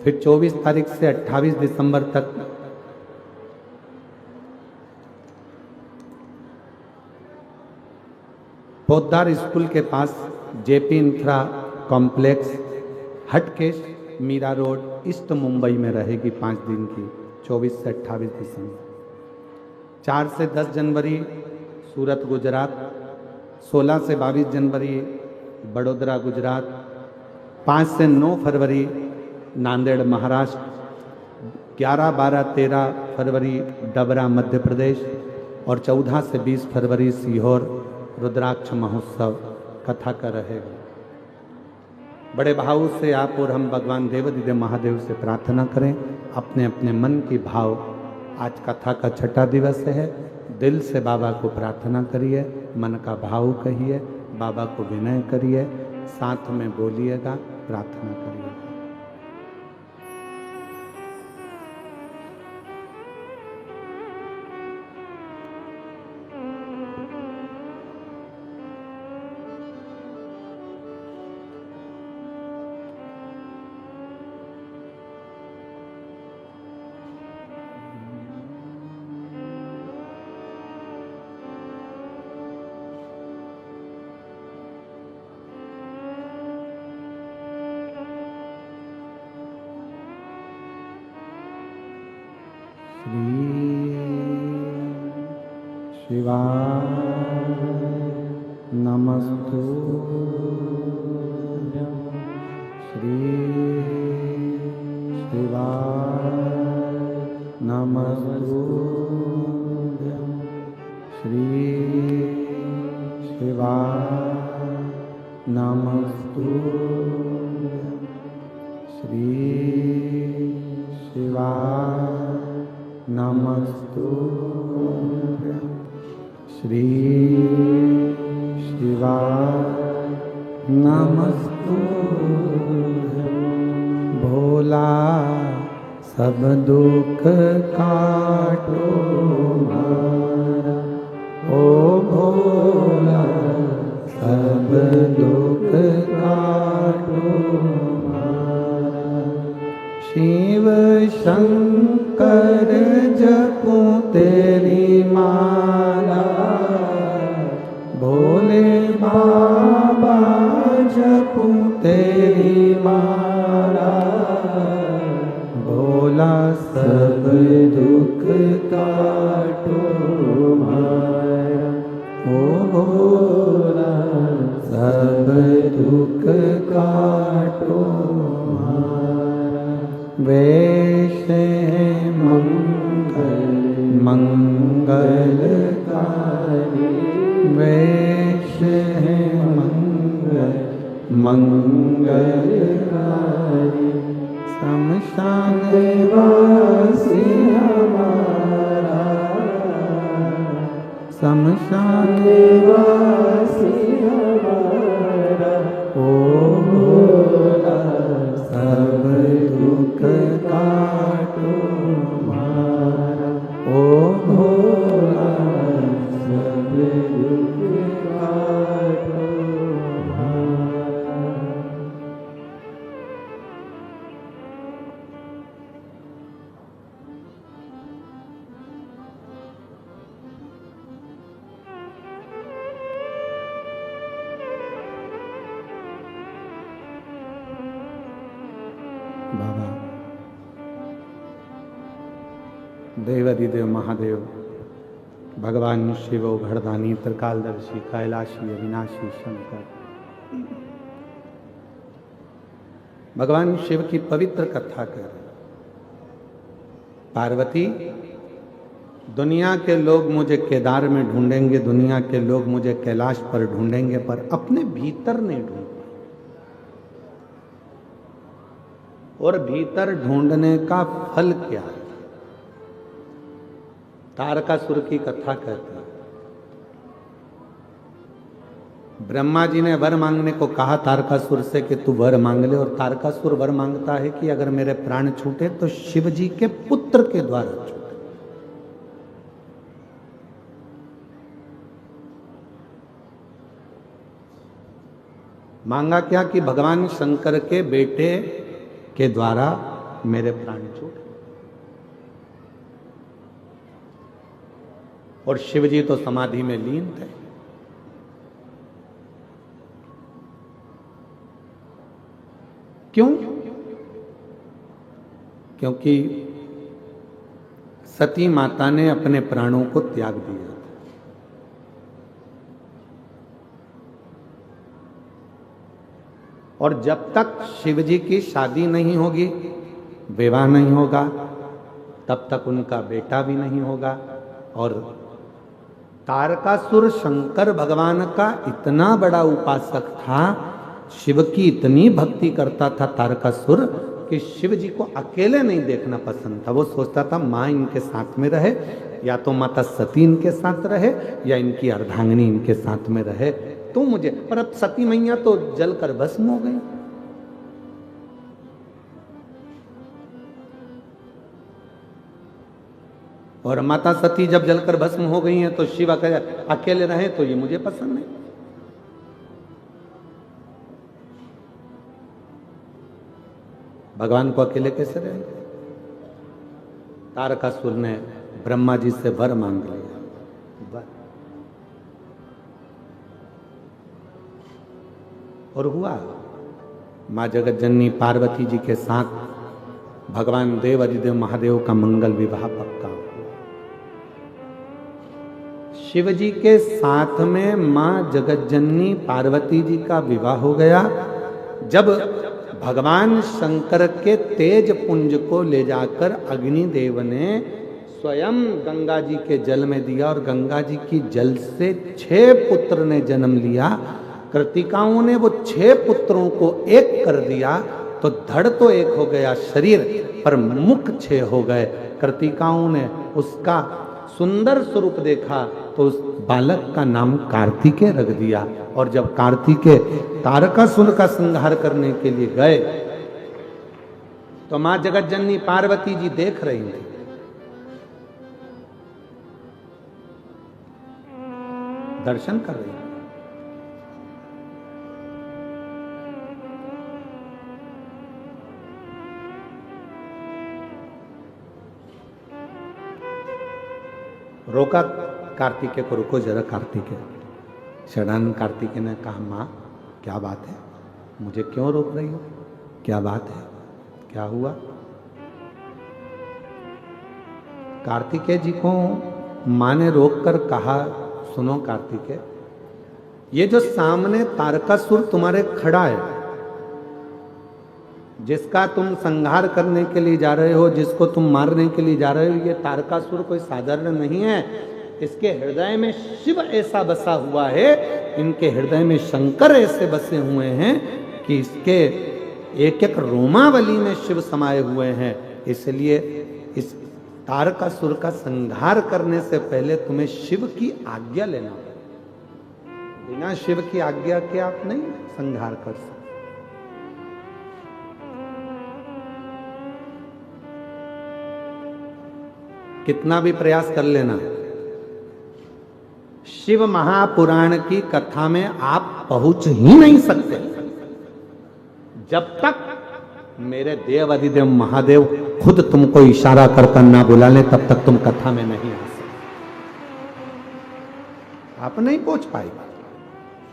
फिर 24 तारीख से 28 दिसंबर तक पोद्दार स्कूल के पास JP infra complex Hatkesh Mira road east Mumbai में रहेगी 5 दिन की, 24 से 28 दिसंबर। 4 से 10 जनवरी सूरत गुजरात, 16 से 22 जनवरी बड़ोदरा गुजरात, 5 से 9 फरवरी नांदेड़ महाराष्ट्र, 11, 12, 13 फरवरी डबरा मध्य प्रदेश और 14 से 20 फरवरी सीहोर रुद्राक्ष महोत्सव कथा का रहेगा। बड़े भाव से आप और हम भगवान देवाधिदेव महादेव से प्रार्थना करें, अपने अपने मन की भाव। आज कथा का 6ठा दिवस है। दिल से बाबा को प्रार्थना करिए, मन का भाव कहिए, बाबा को विनय करिए, साथ में बोलिएगा, प्रार्थना करिएगा। शिवाय नमस्तुभ्यं श्री शिवाय नमस्तुभ्यं श्री शिवाय नमस्तुभ्यं श्री शिवाय नमस्तुभ्यं श्री शिवाय नमस्तुभ्यं। भोला सब दुख काटो हमारा, ओ भोला सब दुख काटो हमारा। शिव शंकर जपूं तेरी माला, भोले बाबा जपूं तेरी माला। भोला सब दुख काटो हमारा, ओ भोला सब दुख काटो हमारा। वेश मंगलकारी, वेश मंगलकारी। शमशान वासी हमारा, शमशान वासी हमारा। ओ भोला सब दुख काटो हमारा, ओ भोला सब दुख काटो हमारा। बाबा देवाधिदेव महादेव, भगवान शिव घरदानी त्रिकालदर्शी कैलाशी अविनाशी शंकर, भगवान शिव की पवित्र कथा कर। पार्वती, दुनिया के लोग मुझे केदार में ढूंढेंगे, दुनिया के लोग मुझे कैलाश पर ढूंढेंगे, पर अपने भीतर नहीं ढूंढ। और भीतर ढूंढने का फल क्या है? तारकासुर की कथा कहते हैं। ब्रह्मा जी ने वर मांगने को कहा तारकासुर से कि तू वर मांग ले, और तारकासुर वर मांगता है कि अगर मेरे प्राण छूटे तो शिव जी के पुत्र के द्वारा छूटे। मांगा क्या कि भगवान शंकर के बेटे के द्वारा मेरे प्राण छूटे। और शिव जी तो समाधि में लीन थे। क्यों? क्योंकि सती माता ने अपने प्राणों को त्याग दिया था। और जब तक शिव जी की शादी नहीं होगी, विवाह नहीं होगा, तब तक उनका बेटा भी नहीं होगा। और तारकासुर शंकर भगवान का इतना बड़ा उपासक था, शिव की इतनी भक्ति करता था तारकासुर कि शिव जी को अकेले नहीं देखना पसंद था। वो सोचता था माँ इनके साथ में रहे, या तो माता सती इनके साथ रहे, या इनकी अर्धांगिनी इनके साथ में रहे तो मुझे। पर अब सती मैया तो जलकर भस्म हो गई। और माता सती जब जलकर भस्म हो गई हैं तो शिव अकेले रहे तो ये मुझे पसंद नहीं। भगवान को अकेले कैसे रहे? तारकासुर ने ब्रह्मा जी से वर मांग लिया, वर। और हुआ। मां जगत जननी पार्वती जी के साथ भगवान देव अधिदेव महादेव का मंगल विवाह पक्का हुआ। शिव जी के साथ में मां जगत जननी पार्वती जी का विवाह हो गया जब भगवान शंकर के तेज पुंज को ले जाकर अग्निदेव ने स्वयं गंगा जी के जल में दिया, और गंगा जी की जल से 6 पुत्र ने जन्म लिया। कृतिकाओं ने वो 6 पुत्रों को एक कर दिया तो धड़ तो एक हो गया शरीर, पर मुख 6 हो गए। कृतिकाओं ने उसका सुंदर स्वरूप देखा तो उस बालक का नाम कार्तिकेय रख दिया। और जब कार्तिकेय तारकासुर का संहार करने के लिए गए तो मां जगत जननी पार्वती जी देख रही थी। दर्शन कर रही थी। रोका कार्तिकेय को, रुको जरा कार्तिकेय। शरण कार्तिकेय ने कहा माँ क्या बात है, मुझे क्यों रोक रही हो, क्या बात है, क्या हुआ? कार्तिकेय जी को माँ ने रोक कर कहा सुनो कार्तिकेय, ये जो सामने तारकासुर तुम्हारे खड़ा है, जिसका तुम संहार करने के लिए जा रहे हो, जिसको तुम मारने के लिए जा रहे हो, ये तारकासुर कोई साधारण नहीं है। इसके हृदय में शिव ऐसा बसा हुआ है, इनके हृदय में शंकर ऐसे बसे हुए हैं कि इसके एक एक रोमावली में शिव समाये हुए हैं। इसलिए इस तारकासुर का संहार करने से पहले तुम्हें शिव की आज्ञा लेना होगा। बिना शिव की आज्ञा के आप नहीं संहार कर सकते। कितना भी प्रयास कर लेना, शिव महापुराण की कथा में आप पहुंच ही नहीं सकते जब तक मेरे देव अधिदेव महादेव खुद तुमको इशारा कर ना बुला ले, तब तक तुम कथा में नहीं आ सकते। आप नहीं पहुंच पाएगा।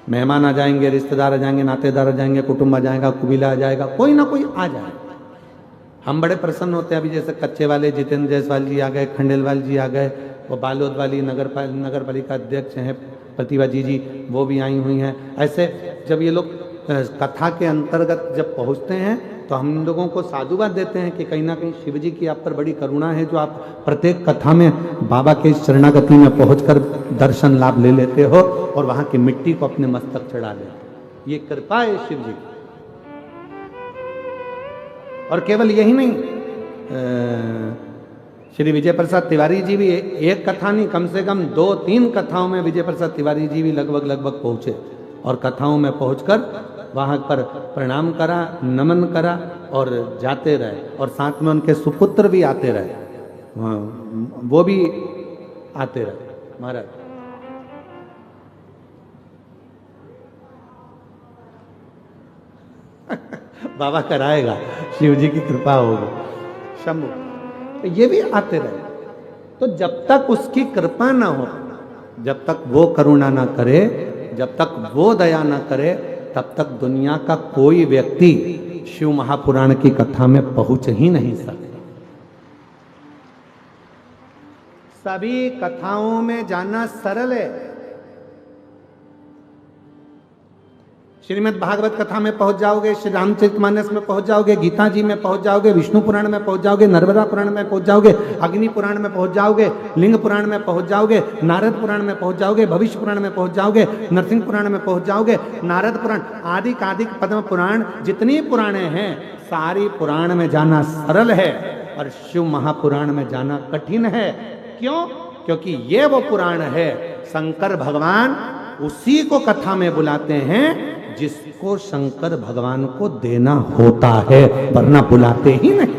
मेहमान आ जाएंगे, रिश्तेदार आ जाएंगे, नातेदार आ जाएंगे, कुटुंब आ जाएगा, कुबीला आ जाएगा, कोई ना कोई आ जाएगा। हम बड़े प्रसन्न होते हैं। अभी जैसे कच्चे वाले जितेंद्र जायसवाल जी आ गए, खंडेलवाल जी आ गए, वो बालोद वाली नगर पालिका अध्यक्ष हैं प्रतिभा जी, वो भी आई हुई हैं। ऐसे जब ये लोग कथा के अंतर्गत जब पहुंचते हैं तो हम लोगों को साधुवाद देते हैं कि कहीं ना कहीं शिव जी की आप पर बड़ी करुणा है, जो आप प्रत्येक कथा में बाबा के शरणागति में पहुंचकर दर्शन लाभ ले लेते हो और वहां की मिट्टी को अपने मस्तक चढ़ा लेते हो। ये कृपा है शिव जी की। और केवल यही नहीं, श्री विजय प्रसाद तिवारी जी भी एक कथा नहीं, कम से कम 2-3 कथाओं में विजय प्रसाद तिवारी जी भी लगभग पहुंचे, और कथाओं में पहुंचकर वहां पर प्रणाम करा, नमन करा और जाते रहे, और साथ में उनके सुपुत्र भी आते रहे, वो भी आते रहे। महाराज बाबा कराएगा, शिव जी की कृपा होगी, शंभु। ये भी आते रहे। तो जब तक उसकी कृपा ना हो, जब तक वो करुणा ना करे, जब तक वो दया ना करे, तब तक दुनिया का कोई व्यक्ति शिव महापुराण की कथा में पहुंच ही नहीं सकता। सभी कथाओं में जाना सरल है। श्रीमद् भागवत कथा में पहुंच जाओगे, श्री रामचरितमानस में पहुंच जाओगे, गीता जी में पहुंच जाओगे, विष्णु पुराण में पहुंच जाओगे, नर्मदा पुराण में पहुंच जाओगे, अग्नि पुराण में पहुंच जाओगे, लिंग पुराण में पहुंच जाओगे, नारद पुराण में पहुंच जाओगे, भविष्य पुराण में पहुंच जाओगे, नरसिंह पुराण में पहुंच जाओगे, नारद पुराण, आदि कादिक पद्म पुराण, जितनी पुराणे हैं सारी पुराण में जाना सरल है, और शिव महापुराण में जाना कठिन है। क्यों? क्योंकि ये वो पुराण है, शंकर भगवान उसी को कथा में बुलाते हैं जिसको शंकर भगवान को देना होता है, वरना बुलाते ही नहीं।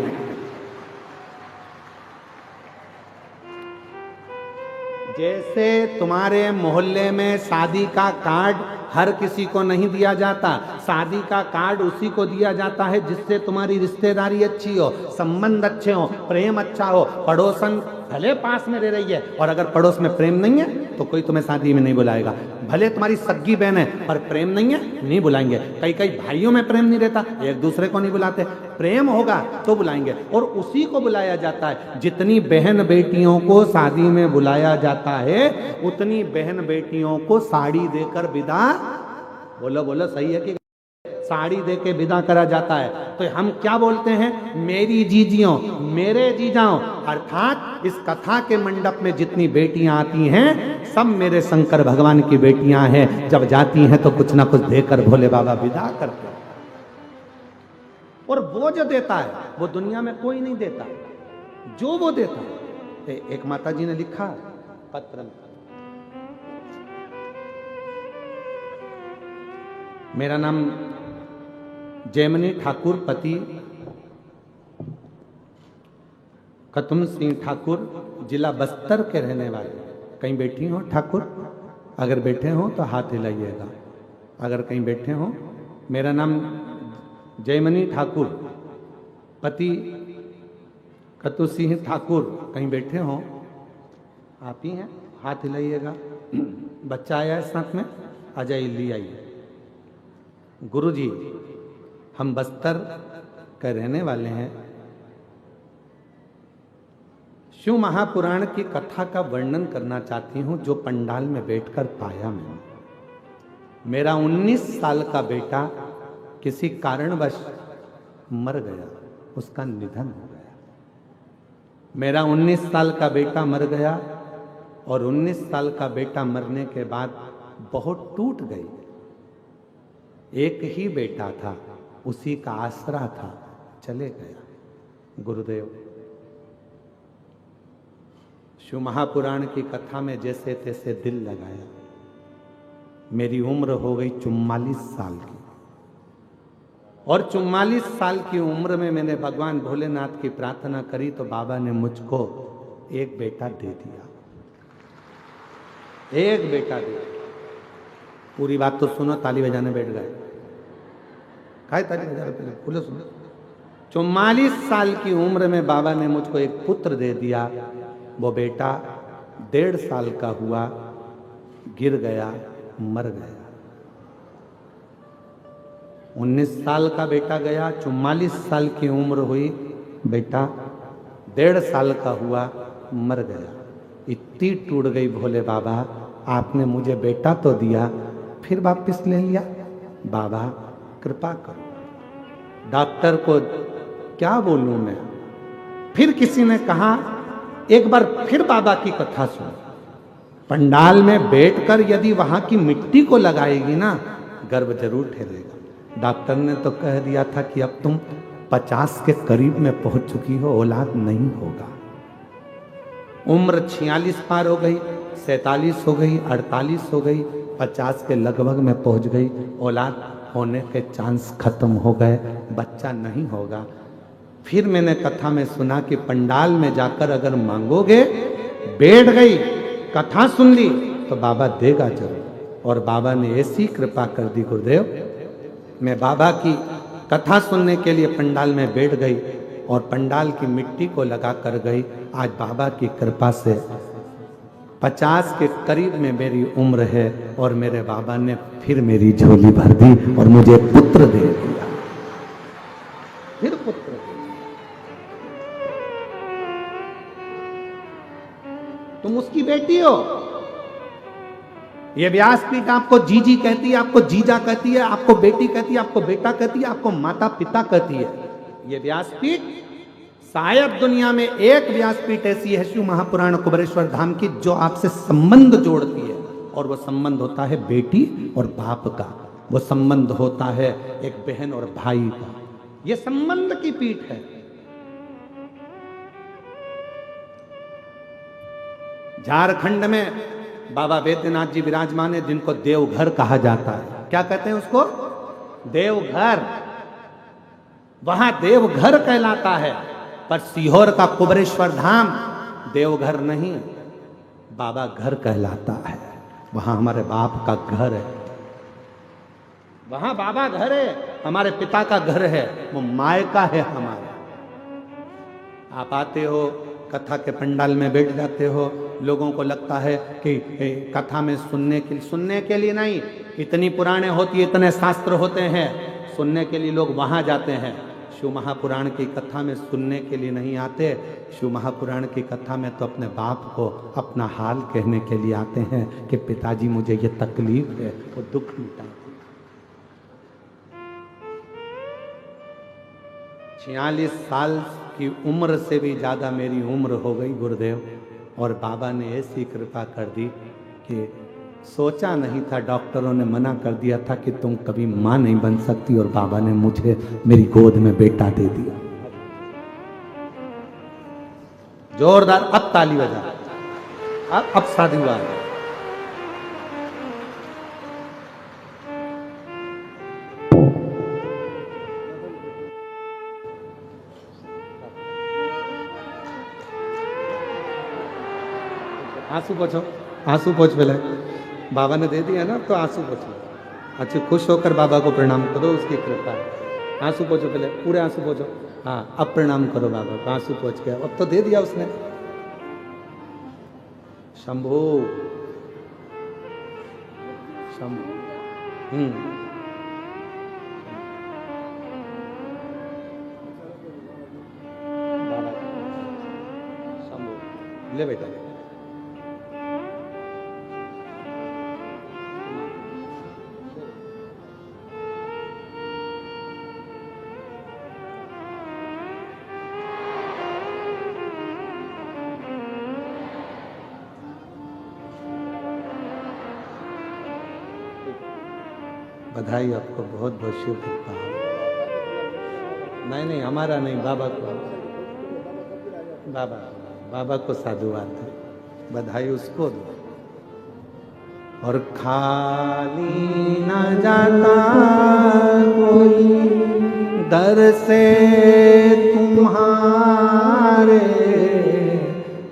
जैसे तुम्हारे मोहल्ले में शादी का कार्ड हर किसी को नहीं दिया जाता, शादी का कार्ड उसी को दिया जाता है जिससे तुम्हारी रिश्तेदारी अच्छी हो, संबंध अच्छे हो, प्रेम अच्छा हो। पड़ोसन भले पास में रह रही है, और अगर पड़ोस में प्रेम नहीं है तो कोई तुम्हें शादी में नहीं बुलाएगा। भले तुम्हारी सगी बहन है पर प्रेम नहीं है, नहीं बुलाएंगे। कई कई भाइयों में प्रेम नहीं रहता, एक दूसरे को नहीं बुलाते, प्रेम होगा तो बुलाएंगे, और उसी को बुलाया जाता है। जितनी बहन बेटियों को शादी में बुलाया जाता है, उतनी बहन बेटियों को साड़ी देकर विदा, बोलो बोलो सही है कि साड़ी देके विदा करा जाता है। तो हम क्या बोलते हैं? मेरी जीजियों, मेरे जीजाओं, अर्थात इस कथा के मंडप में जितनी बेटियां आती हैं सब मेरे शंकर भगवान की बेटियां हैं। जब जाती हैं तो कुछ ना कुछ देकर भोले बाबा विदा करते हैं, और वो जो देता है वो दुनिया में कोई नहीं देता, जो वो देता है। एक माता जी ने लिखा पत्र में, मेरा नाम जयमनी ठाकुर, पति खतुम सिंह ठाकुर, जिला बस्तर के रहने वाले। कहीं बैठी हो ठाकुर? अगर बैठे हो तो हाथ हिलाइएगा। अगर कहीं बैठे हो, मेरा नाम जयमनी ठाकुर, पति खतु सिंह ठाकुर, कहीं बैठे हो? आप ही हैं, हाथ हिलाइएगा। बच्चा आया है साथ में, आ जाइए, ले आइए। गुरु जी, हम बस्तर के रहने वाले हैं। शिव महापुराण की कथा का वर्णन करना चाहती हूं जो पंडाल में बैठकर पाया मैंने। मेरा 19 साल का बेटा किसी कारणवश मर गया, उसका निधन हो गया। मेरा 19 साल का बेटा मर गया, और 19 साल का बेटा मरने के बाद बहुत टूट गई। एक ही बेटा था, उसी का आसरा था, चले गया गुरुदेव। शिव महापुराण की कथा में जैसे तैसे दिल लगाया। मेरी उम्र हो गई 44 साल की, और 44 साल की उम्र में मैंने भगवान भोलेनाथ की प्रार्थना करी तो बाबा ने मुझको एक बेटा दे दिया। एक बेटा दे दिया। पूरी बात तो सुनो, ताली बजाने बैठ गए। खाए ताली बजा रहे, बोलो सुनो। 44 साल की उम्र में बाबा ने मुझको एक पुत्र दे दिया। वो बेटा 1.5 साल का हुआ, गिर गया, मर गया। 19 साल का बेटा गया, 44 साल की उम्र हुई, बेटा 1.5 साल का हुआ, मर गया। इतनी टूट गई, भोले बाबा आपने मुझे बेटा तो दिया, फिर वापिस ले लिया। बाबा कृपा करो। डॉक्टर को क्या बोलूं मैं? फिर किसी ने कहा एक बार फिर बाबा की कथा सुनो। पंडाल में बैठकर यदि वहां की मिट्टी को लगाएगी ना, गर्भ जरूर ठहरेगा। डॉक्टर ने तो कह दिया था कि अब तुम 50 के करीब में पहुंच चुकी हो, औलाद नहीं होगा। उम्र 46 पार हो गई, 47 हो गई, 48 हो गई, 50 के लगभग में पहुंच गई। औलाद होने के चांस खत्म हो गए, बच्चा नहीं होगा। फिर मैंने कथा में सुना कि पंडाल में जाकर अगर मांगोगे, बैठ गई, कथा सुन ली तो बाबा देगा जरूर। और बाबा ने ऐसी कृपा कर दी गुरुदेव, मैं बाबा की कथा सुनने के लिए पंडाल में बैठ गई और पंडाल की मिट्टी को लगा कर गई। आज बाबा की कृपा से 50 के करीब में मेरी उम्र है और मेरे बाबा ने फिर मेरी झोली भर दी और मुझे पुत्र दे दिया, फिर पुत्र दे दिया। तुम उसकी बेटी हो। ये व्यासपीठ आपको जीजी कहती है, आपको जीजा कहती है, आपको बेटी कहती है, आपको बेटा कहती है, आपको माता पिता कहती है। ये व्यासपीठ, शायद दुनिया में एक व्यासपीठ ऐसी है शिव महापुराण कुबेरेश्वर धाम की जो आपसे संबंध जोड़ती है, और वो संबंध होता है बेटी और बाप का, वो संबंध होता है एक बहन और भाई का। ये संबंध की पीठ है। झारखंड में बाबा वैद्यनाथ जी विराजमान है, जिनको देवघर कहा जाता है। क्या कहते हैं उसको? देवघर। वहां देवघर कहलाता है, पर सीहोर का कुबेरेश्वर धाम देवघर नहीं, बाबा घर कहलाता है। वहां हमारे बाप का घर है, वहां बाबा घर है, हमारे पिता का घर है, वो मायका है हमारा। आप आते हो, कथा के पंडाल में बैठ जाते हो, लोगों को लगता है कि कथा में सुनने के लिए नहीं, इतनी पुराने होती है, इतने शास्त्र होते हैं, सुनने के लिए लोग वहां जाते हैं। शिव महापुराण की कथा में सुनने के लिए नहीं आते, शिव महापुराण की कथा में तो अपने बाप को अपना हाल कहने के लिए आते हैं कि पिताजी मुझे ये तकलीफ है, वो दुख मिटा। 46 साल की उम्र से भी ज्यादा मेरी उम्र हो गई गुरुदेव, और बाबा ने ऐसी कृपा कर दी कि सोचा नहीं था, डॉक्टरों ने मना कर दिया था कि तुम कभी मां नहीं बन सकती, और बाबा ने मुझे मेरी गोद में बेटा दे दिया। जोरदार अब ताली बजा, अब शादी हुआ। आंसू पोछो, आंसू पोछ पहले, बाबा ने दे दिया ना, तो आंसू पोछो। अच्छा, खुश होकर बाबा को प्रणाम करो, उसकी कृपा है। आंसू पोछो पहले, पूरे आंसू पोछो। हाँ, अब प्रणाम करो बाबा को, आंसू पोछ के। अब तो दे दिया उसने। शंभू शंभू, बाबा शंभू, ले बेटा। बधाई आपको, बहुत बहुत शिव कृपा। नहीं, हमारा नहीं, बाबा को, बाबा को साधुवाद दो, बधाई उसको दो। और खाली न जाता कोई दर से तुम्हारे,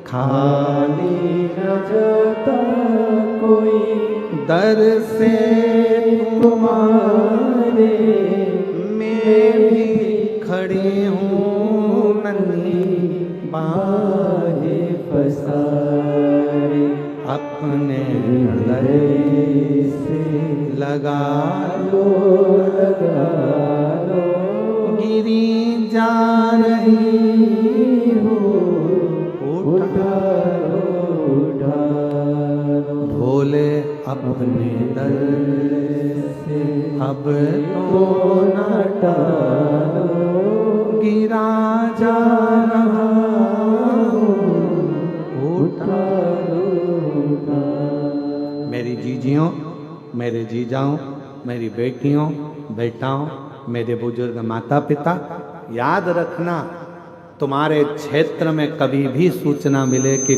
खाली न जाता कोई दर से तुम्हारे, मैं भी खड़ी हूँ नन्ही बाहे पसारे, अपने हृदय से लगा लो, गिरी जा रही हो, उठा भोले अपने दर से अब तो न टालो, गिरा जा रहा उठा। मेरी जीजियों, मेरे जीजाओं, मेरी बेटियों, बेटाओं, मेरे बुजुर्ग माता पिता, याद रखना, तुम्हारे क्षेत्र में कभी भी सूचना मिले कि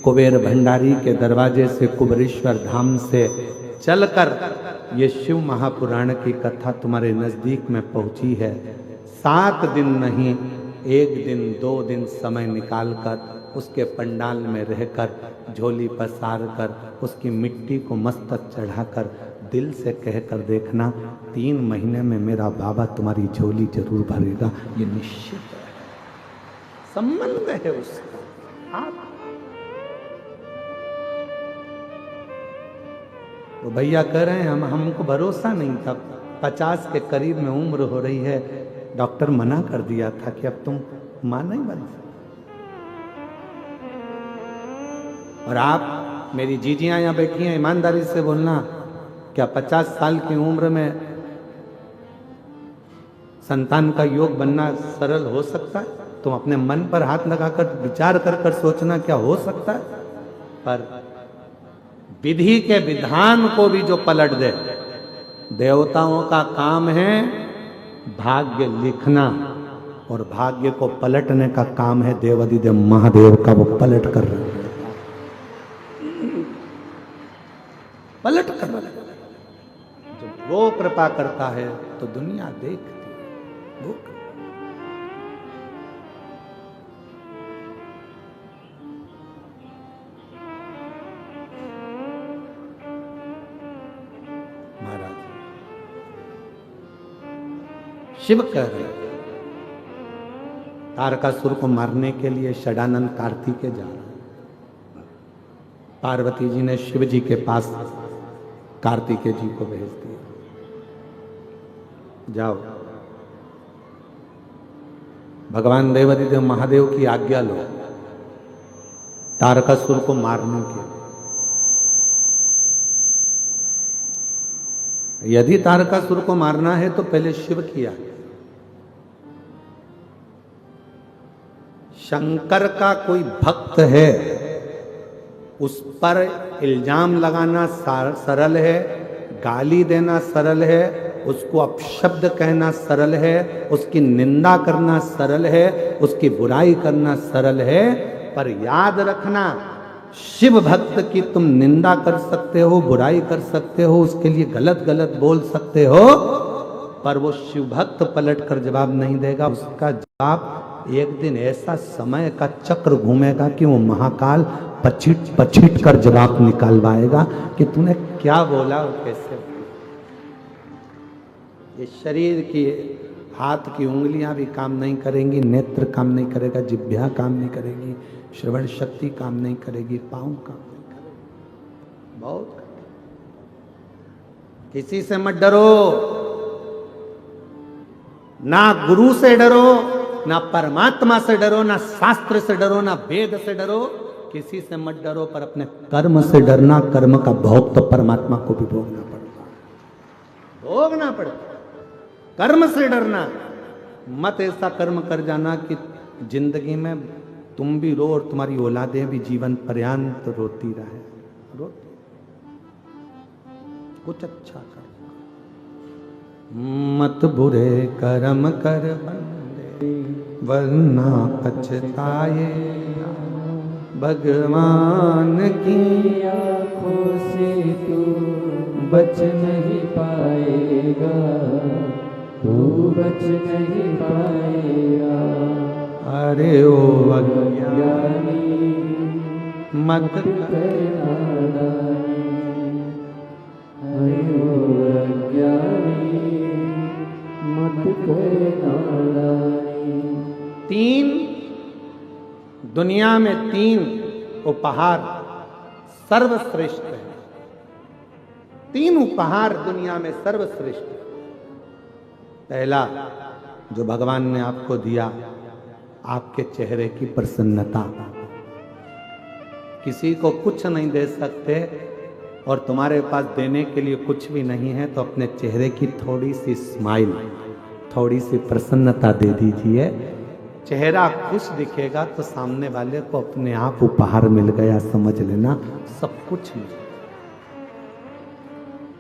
कुबेर भंडारी के दरवाजे से कुबेरेश्वर धाम से चलकर ये शिव महापुराण की कथा तुम्हारे नजदीक में पहुंची है। 7 दिन नहीं, 1 दिन 2 दिन समय निकालकर उसके पंडाल में रहकर झोली पसार कर उसकी मिट्टी को मस्तक चढ़ाकर दिल से कहकर देखना, 3 महीने में मेरा बाबा तुम्हारी झोली जरूर भरेगा। ये निश्चित है, संबंध है उसका। आप तो भैया कह रहे हैं हमको भरोसा नहीं था, 50 के करीब में उम्र हो रही है, डॉक्टर मना कर दिया था कि अब तुम मां नहीं बन सकते। और आप मेरी जीजियां यहां बैठी हैं, ईमानदारी से बोलना, क्या 50 साल की उम्र में संतान का योग बनना सरल हो सकता है? तुम अपने मन पर हाथ लगाकर विचार कर सोचना, क्या हो सकता है? पर विधि के विधान को भी जो पलट दे, देवताओं का काम है भाग्य लिखना, और भाग्य को पलटने का काम है देवाधिदेव महादेव का। वो पलट कर रहे हैं, पलट कर रहे हैं। जब वो कृपा करता है तो दुनिया देखती है। वो महाराज शिव कह रहे हैं, तारकासुर को मारने के लिए षडानंद कार्तिकेय जा रहे हैं। पार्वती जी ने शिव जी के पास कार्तिकेय जी को भेज दिया, जाओ भगवान देवाधिदेव महादेव की आज्ञा लो तारकासुर को मारने के लिए। यदि तारकासुर को मारना है तो पहले शिव की आज्ञा। शंकर का कोई भक्त है, उस पर इल्जाम लगाना सरल है, गाली देना सरल है, उसको अपशब्द कहना सरल है, उसकी निंदा करना सरल है, उसकी बुराई करना सरल है। पर याद रखना, शिव भक्त की तुम निंदा कर सकते हो, बुराई कर सकते हो, उसके लिए गलत गलत बोल सकते हो, पर वो शिव भक्त पलट कर जवाब नहीं देगा। उसका जवाब एक दिन ऐसा समय का चक्र घूमेगा कि वो महाकाल पछिट कर जवाब निकालवाएगा कि तूने क्या बोला और कैसे बोला। ये शरीर की हाथ की उंगलियां भी काम नहीं करेंगी, नेत्र काम नहीं करेगा, जिह्वा काम नहीं करेगी, श्रवण शक्ति काम नहीं करेगी, पांव काम नहीं करेगी। बहुत किसी से मत डरो, ना गुरु से डरो, ना परमात्मा से डरो, ना शास्त्र से डरो, ना वेद से डरो, किसी से मत डरो, पर अपने कर्म से डरना। कर्म का भोग तो परमात्मा को भी भोगना पड़ता है, भोगना पड़ता है। कर्म से डरना, मत ऐसा कर्म कर जाना कि जिंदगी में तुम भी रो और तुम्हारी औलादें भी जीवन पर्यंत रोती रहे। रोती, कुछ अच्छा कर, मत बुरे कर्म कर बंदे वरना पछताए, भगवान की आँखों से तू बच नहीं पाएगा, तू बच नहीं पाएगा। अरे ओ अज्ञानी मत करना नादानी, अरे ओ अज्ञानी मत करना नादानी। 3 दुनिया में 3 उपहार सर्वश्रेष्ठ है। 3 उपहार दुनिया में सर्वश्रेष्ठ। पहला जो भगवान ने आपको दिया, आपके चेहरे की प्रसन्नता। किसी को कुछ नहीं दे सकते और तुम्हारे पास देने के लिए कुछ भी नहीं है, तो अपने चेहरे की थोड़ी सी स्माइल, थोड़ी सी प्रसन्नता दे दीजिए। चेहरा खुश दिखेगा तो सामने वाले को अपने आप उपहार मिल गया, समझ लेना, सब कुछ मिल।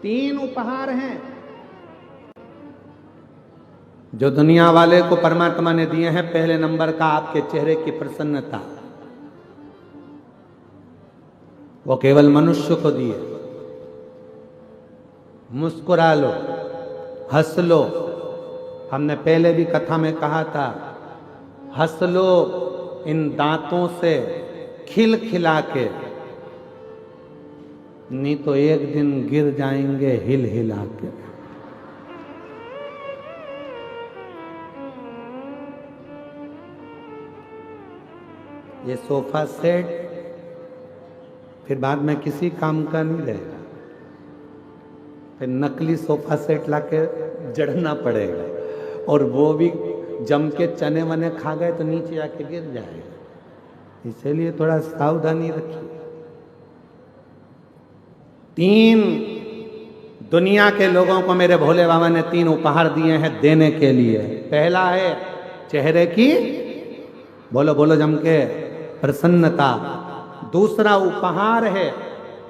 3 उपहार हैं जो दुनिया वाले को परमात्मा ने दिए हैं। पहले नंबर का आपके चेहरे की प्रसन्नता, वो केवल मनुष्य को दिए। मुस्कुरा लो, हंस लो। हमने पहले भी कथा में कहा था, हंस लो इन दांतों से खिल खिला के, नहीं तो एक दिन गिर जाएंगे हिल हिला के। ये सोफा सेट फिर बाद में किसी काम का नहीं रहेगा, फिर नकली सोफा सेट लाके जड़ना पड़ेगा, और वो भी जम के चने वने खा गए तो नीचे आके गिर जाएगा। इसीलिए थोड़ा सावधानी रखिए। 3 दुनिया के लोगों को मेरे भोले बाबा ने 3 उपहार दिए हैं देने के लिए। पहला है चेहरे की, बोलो बोलो जम के, प्रसन्नता। दूसरा उपहार है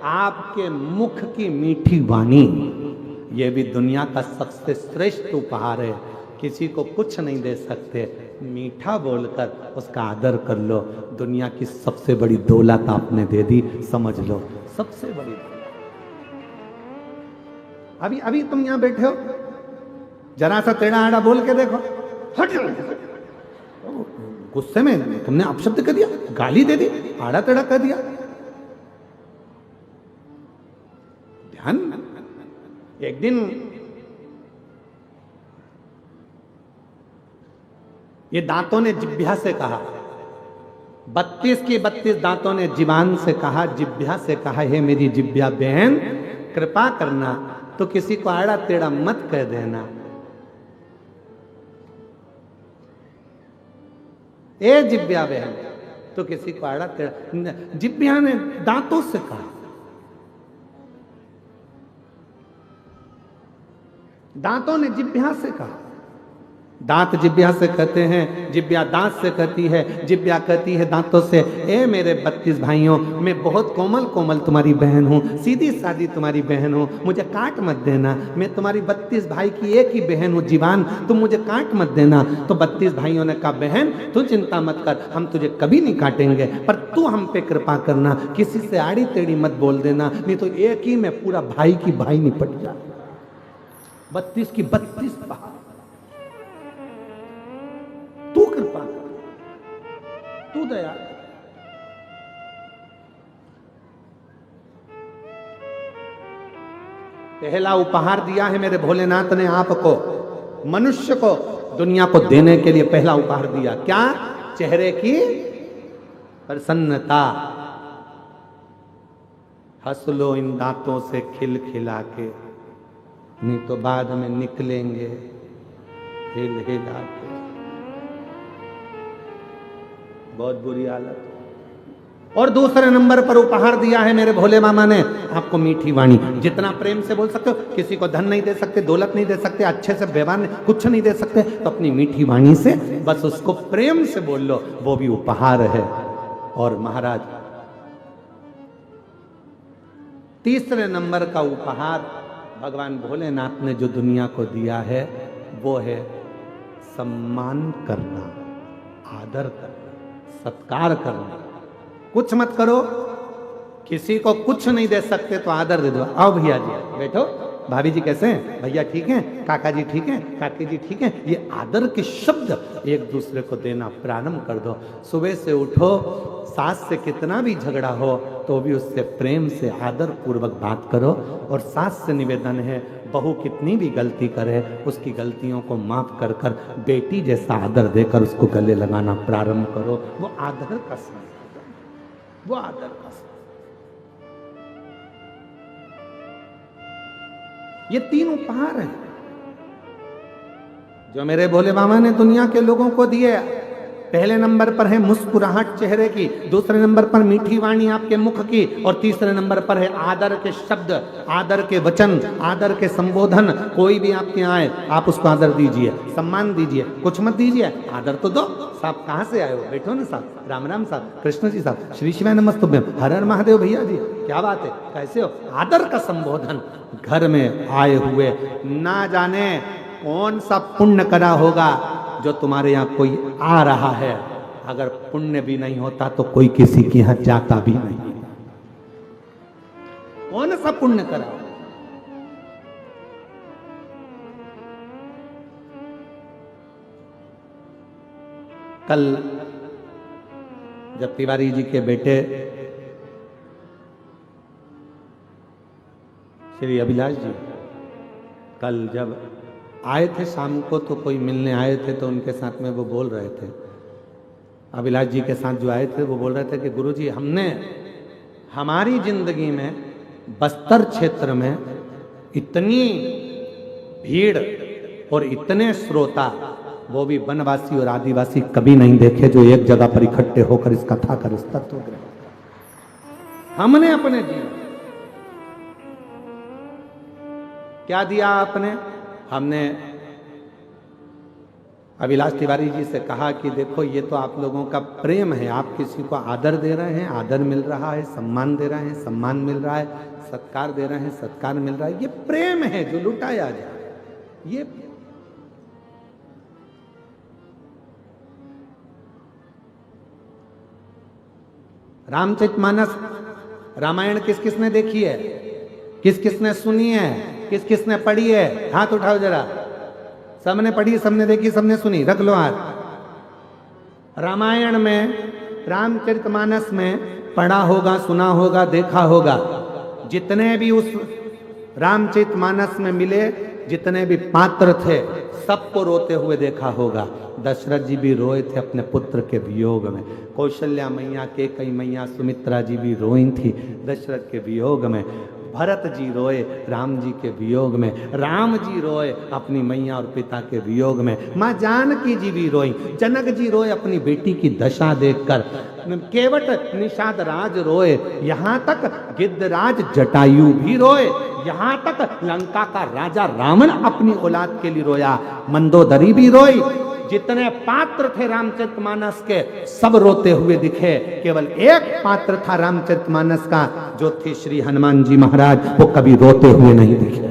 आपके मुख की मीठी वाणी। यह भी दुनिया का सबसे श्रेष्ठ उपहार है। किसी को कुछ नहीं दे सकते, मीठा बोलकर उसका आदर कर लो। दुनिया की सबसे बड़ी दौलत आपने दे दी, समझ लो, सबसे बड़ी दौलत। अभी तुम यहां बैठे हो, जरा सा टेढ़ा आड़ा बोल के देखो, हट जाओ। गुस्से में तुमने अपशब्द कर दिया, गाली दे दी, आड़ा टेढ़ा कर दिया। ध्यान। एक दिन ये दांतों ने जिह्वा से कहा, 32 की 32 दांतों ने जीवान से कहा, जिह्वा से कहा, हे मेरी जिह्वा बहन, कृपा करना तो किसी को आड़ा टेढ़ा मत कह देना। ए जिह्वा बहन, तो किसी को आड़ा टेढ़ा, जिह्वा ने दांतों से कहा। दांतों ने जिह्वा से कहा। दांत जिह्वा से कहते हैं, जिह्वा दांत से कहती है, जिह्वा कहती है दांतों से, ए मेरे 32 भाइयों, मैं बहुत कोमल कोमल तुम्हारी बहन हूँ, सीधी सादी तुम्हारी बहन हूँ, मुझे काट मत देना। मैं तुम्हारी 32 भाई की एक ही बहन हूँ जीवान, तुम मुझे काट मत देना। तो 32 भाइयों ने कहा, बहन तू चिंता मत कर, हम तुझे कभी नहीं काटेंगे, पर तू हम पे कृपा करना, किसी से आड़ी टेढ़ी मत बोल देना, नहीं तो एक ही में पूरा भाई की भाई निपट जाए। 32 की 32 पहाड़, तू कृपा कर, तू दया। पहला उपहार दिया है मेरे भोलेनाथ ने आपको, मनुष्य को, दुनिया को देने के लिए पहला उपहार दिया। क्या? चेहरे की प्रसन्नता। हंस लो इन दांतों से खिल खिला के, नहीं तो बाद में निकलेंगे हिल हिला के। बहुत बुरी हालत। और दूसरे नंबर पर उपहार दिया है मेरे भोले मामा ने आपको मीठी वाणी। जितना प्रेम से बोल सकते हो, किसी को धन नहीं दे सकते, दौलत नहीं दे सकते, अच्छे से व्यवहार कुछ नहीं दे सकते, तो अपनी मीठी वाणी से बस उसको प्रेम से बोल लो, वो भी उपहार है। और महाराज, तीसरे नंबर का उपहार भगवान भोलेनाथ ने जो दुनिया को दिया है, वो है सम्मान करना, आदर करना, सत्कार करना। कुछ मत करो, किसी को कुछ नहीं दे सकते तो आदर दे दो। आओ भैया जी बैठो, भाभी जी कैसे हैं, भैया ठीक हैं, काका जी ठीक हैं, काकी जी ठीक हैं। ये आदर के शब्द एक दूसरे को देना प्रारंभ कर दो। सुबह से उठो, सास से कितना भी झगड़ा हो तो भी उससे प्रेम से आदर पूर्वक बात करो। और सास से निवेदन है, बहू कितनी भी गलती करे उसकी गलतियों को माफ कर कर बेटी जैसा आदर देकर उसको गले लगाना प्रारंभ करो। वो आदर का संस्कार, वो आदर का संस्कार। ये 3 उपहार हैं जो मेरे भोले बाबा ने दुनिया के लोगों को दिए। पहले नंबर पर है मुस्कुराहट चेहरे की, दूसरे नंबर पर मीठी वाणी आपके मुख की, और तीसरे नंबर पर है आदर के शब्द, आदर के वचन, आदर के संबोधन। कोई भी आपके आए आप उसको आदर दीजिए, सम्मान दीजिए, कुछ मत दीजिए, आदर तो दो। साहब कहाँ से आए हो, बैठो ना साहब, राम राम साहब, कृष्ण जी साहब, श्री शिवाय नमस्तुभ्यम, हर हर महादेव भैया जी, क्या बात है, कैसे हो। आदर का संबोधन। घर में आए हुए ना जाने कौन सा पुण्य करा होगा जो तुम्हारे यहाँ कोई आ रहा है। अगर पुण्य भी नहीं होता तो कोई किसी के यहाँ जाता भी नहीं। कौन सा पुण्य करा। कल जब तिवारी जी के बेटे श्री अभिलाष जी कल जब आए थे शाम को, तो कोई मिलने आए थे, तो उनके साथ में वो बोल रहे थे, अभिलाष जी के साथ जो आए थे वो बोल रहे थे कि गुरुजी, हमने हमारी जिंदगी में बस्तर क्षेत्र में इतनी भीड़ और इतने श्रोता, वो भी वनवासी और आदिवासी, कभी नहीं देखे जो एक जगह पर इकट्ठे होकर इस कथा कर इस तत्व ग्रहण। हमने अपने जीवन क्या दिया आपने? हमने अभिलाष तिवारी जी से कहा कि देखो, ये तो आप लोगों का प्रेम है, आप किसी को आदर दे रहे हैं, आदर मिल रहा है, सम्मान दे रहे हैं, सम्मान मिल रहा है, सत्कार दे रहे हैं, सत्कार मिल रहा है, ये प्रेम है जो लुटाया जाए। ये रामचरितमानस, रामायण किस किसने देखी है, किस किसने सुनी है, किस किसने पढ़ी है? हाथ उठाओ जरा। सबने पढ़ी, सबने देखी, सबने सुनी, रख लो हाथ। रामायण में, रामचरितमानस में पढ़ा होगा, सुना होगा, देखा होगा। जितने भी उस रामचरितमानस में मिले, जितने भी पात्र थे, सबको रोते हुए देखा होगा। दशरथ जी भी रोए थे अपने पुत्र के वियोग में, कौशल्या मैया, कैकेयी मैया, सुमित्रा जी भी रोई थी दशरथ के वियोग में, भरत जी रोए राम जी के वियोग में, राम जी रोए अपनी मैया और पिता के वियोग में, माँ जानकी जी भी रोई, जनक जी रोए अपनी बेटी की दशा देखकर, केवट निषाद राज रोए, यहाँ तक गिद्धराज जटायु भी रोए, यहाँ तक लंका का राजा रावण अपनी औलाद के लिए रोया, मंदोदरी भी रोई। जितने पात्र थे रामचरितमानस के, सब रोते हुए दिखे। केवल एक पात्र था रामचरितमानस का, जो थे श्री हनुमान जी महाराज, वो कभी रोते हुए नहीं दिखे।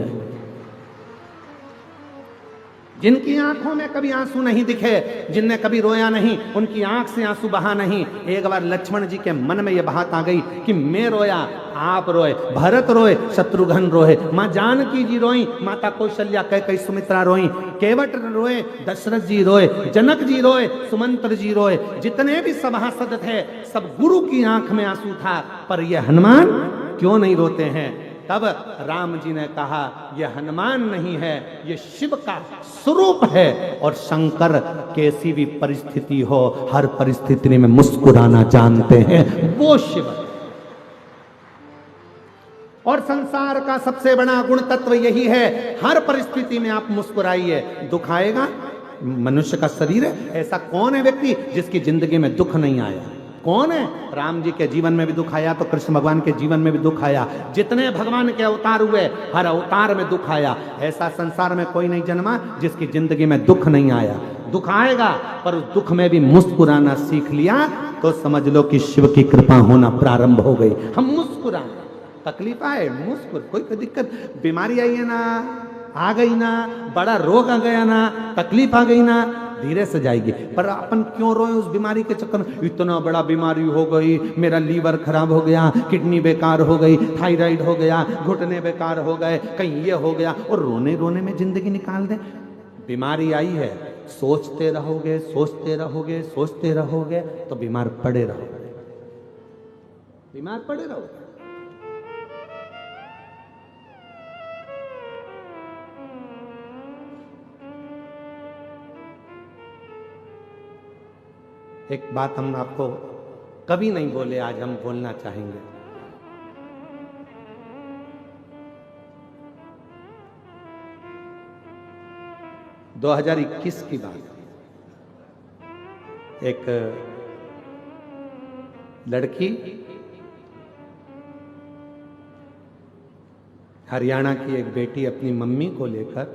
जिनकी आंखों में कभी आंसू नहीं दिखे, जिनने कभी रोया नहीं, उनकी आंख से आंसू बहा नहीं। एक बार लक्ष्मण जी के मन में यह बात आ गई कि मैं रोया, आप रोए, भरत रोए, शत्रुघ्न रोए, माँ जानकी जी रोई, माता कौशल्या, कैकेयी, सुमित्रा रोई, केवट रोए, दशरथ जी रोए, जनक जी रोए, सुमंत्र जी रोए। जितने भी सभासद थे, सब गुरु की आंख में आंसू था, पर ये हनुमान क्यों नहीं रोते हैं? तब राम जी ने कहा, यह हनुमान नहीं है, ये शिव का स्वरूप है, और शंकर कैसी भी परिस्थिति हो, हर परिस्थिति में मुस्कुराना जानते हैं, वो शिव है। और संसार का सबसे बड़ा गुण तत्व यही है, हर परिस्थिति में आप मुस्कुराइए। दुख आएगा, मनुष्य का शरीर है, ऐसा कौन है व्यक्ति जिसकी जिंदगी में दुख नहीं आया? कौन है? राम जी के जीवन में भी दुख आया, तो कृष्ण भगवान के जीवन में भी दुख आया। जितने भगवान के अवतार हुए, हर अवतार में दुख आया। ऐसा संसार में कोई नहीं जन्मा जिसकी जिंदगी में दुख नहीं आया। दुख आएगा, पर उस दुख में भी मुस्कुराना सीख लिया तो समझ लो कि शिव की कृपा होना प्रारंभ हो गई। हम मुस्कुराए, तकलीफ आए मुस्कुर, कोई दिक्कत, बीमारी आई है ना, आ गई ना, बड़ा रोग आ गया ना, तकलीफ आ गई ना, धीरे से जाएगी। पर अपन क्यों रोए उस बीमारी के चक्कर में? इतना बड़ा बीमारी हो गई, मेरा लीवर खराब हो गया, किडनी बेकार हो गई, थायराइड हो गया, घुटने बेकार हो गए, कहीं ये हो गया, और रोने रोने में जिंदगी निकाल दे। बीमारी आई है, सोचते रहोगे, सोचते रहोगे, सोचते रहोगे, तो बीमार पड़े रहोगे, बीमार पड़े रहोगे। एक बात हम आपको कभी नहीं बोले, आज हम बोलना चाहेंगे। – 2021 की बात। एक लड़की हरियाणा की एक बेटी अपनी मम्मी को लेकर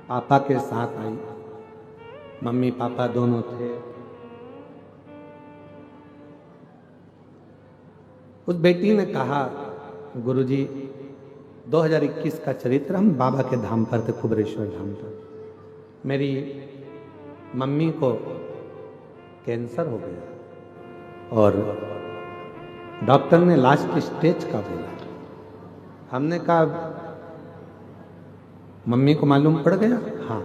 पापा के साथ आई। मम्मी पापा दोनों थे। उस बेटी ने कहा, गुरुजी 2021 का चरित्र, हम बाबा के धाम पर थे, कुबरेश्वर धाम पर। मेरी मम्मी को कैंसर हो गया और डॉक्टर ने लास्ट स्टेज का बोला। हमने कहा मम्मी को मालूम पड़ गया? हाँ,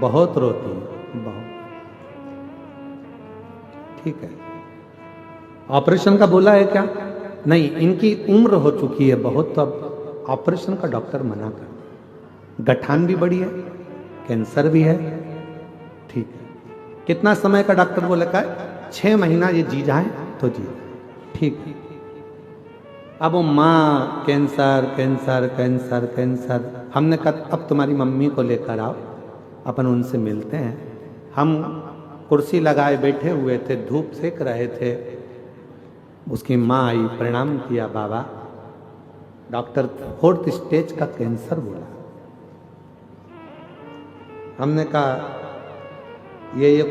बहुत रोती है, बहुत। ठीक है, ऑपरेशन का बोला है क्या? नहीं, इनकी उम्र हो चुकी है बहुत, तो अब ऑपरेशन का डॉक्टर मना कर। गठान भी बड़ी है, कैंसर भी है। ठीक है, कितना समय का डॉक्टर बोला का है? 6 महीना ये जी जाए तो जी। ठीक है, अब वो माँ कैंसर कैंसर कैंसर कैंसर। हमने कहा अब तुम्हारी मम्मी को लेकर आओ, अपन उनसे मिलते हैं। हम कुर्सी लगाए बैठे हुए थे, धूप सेक रहे थे। उसकी माँ आई, प्रणाम किया, बाबा डॉक्टर 4th स्टेज का कैंसर बोला। हमने कहा ये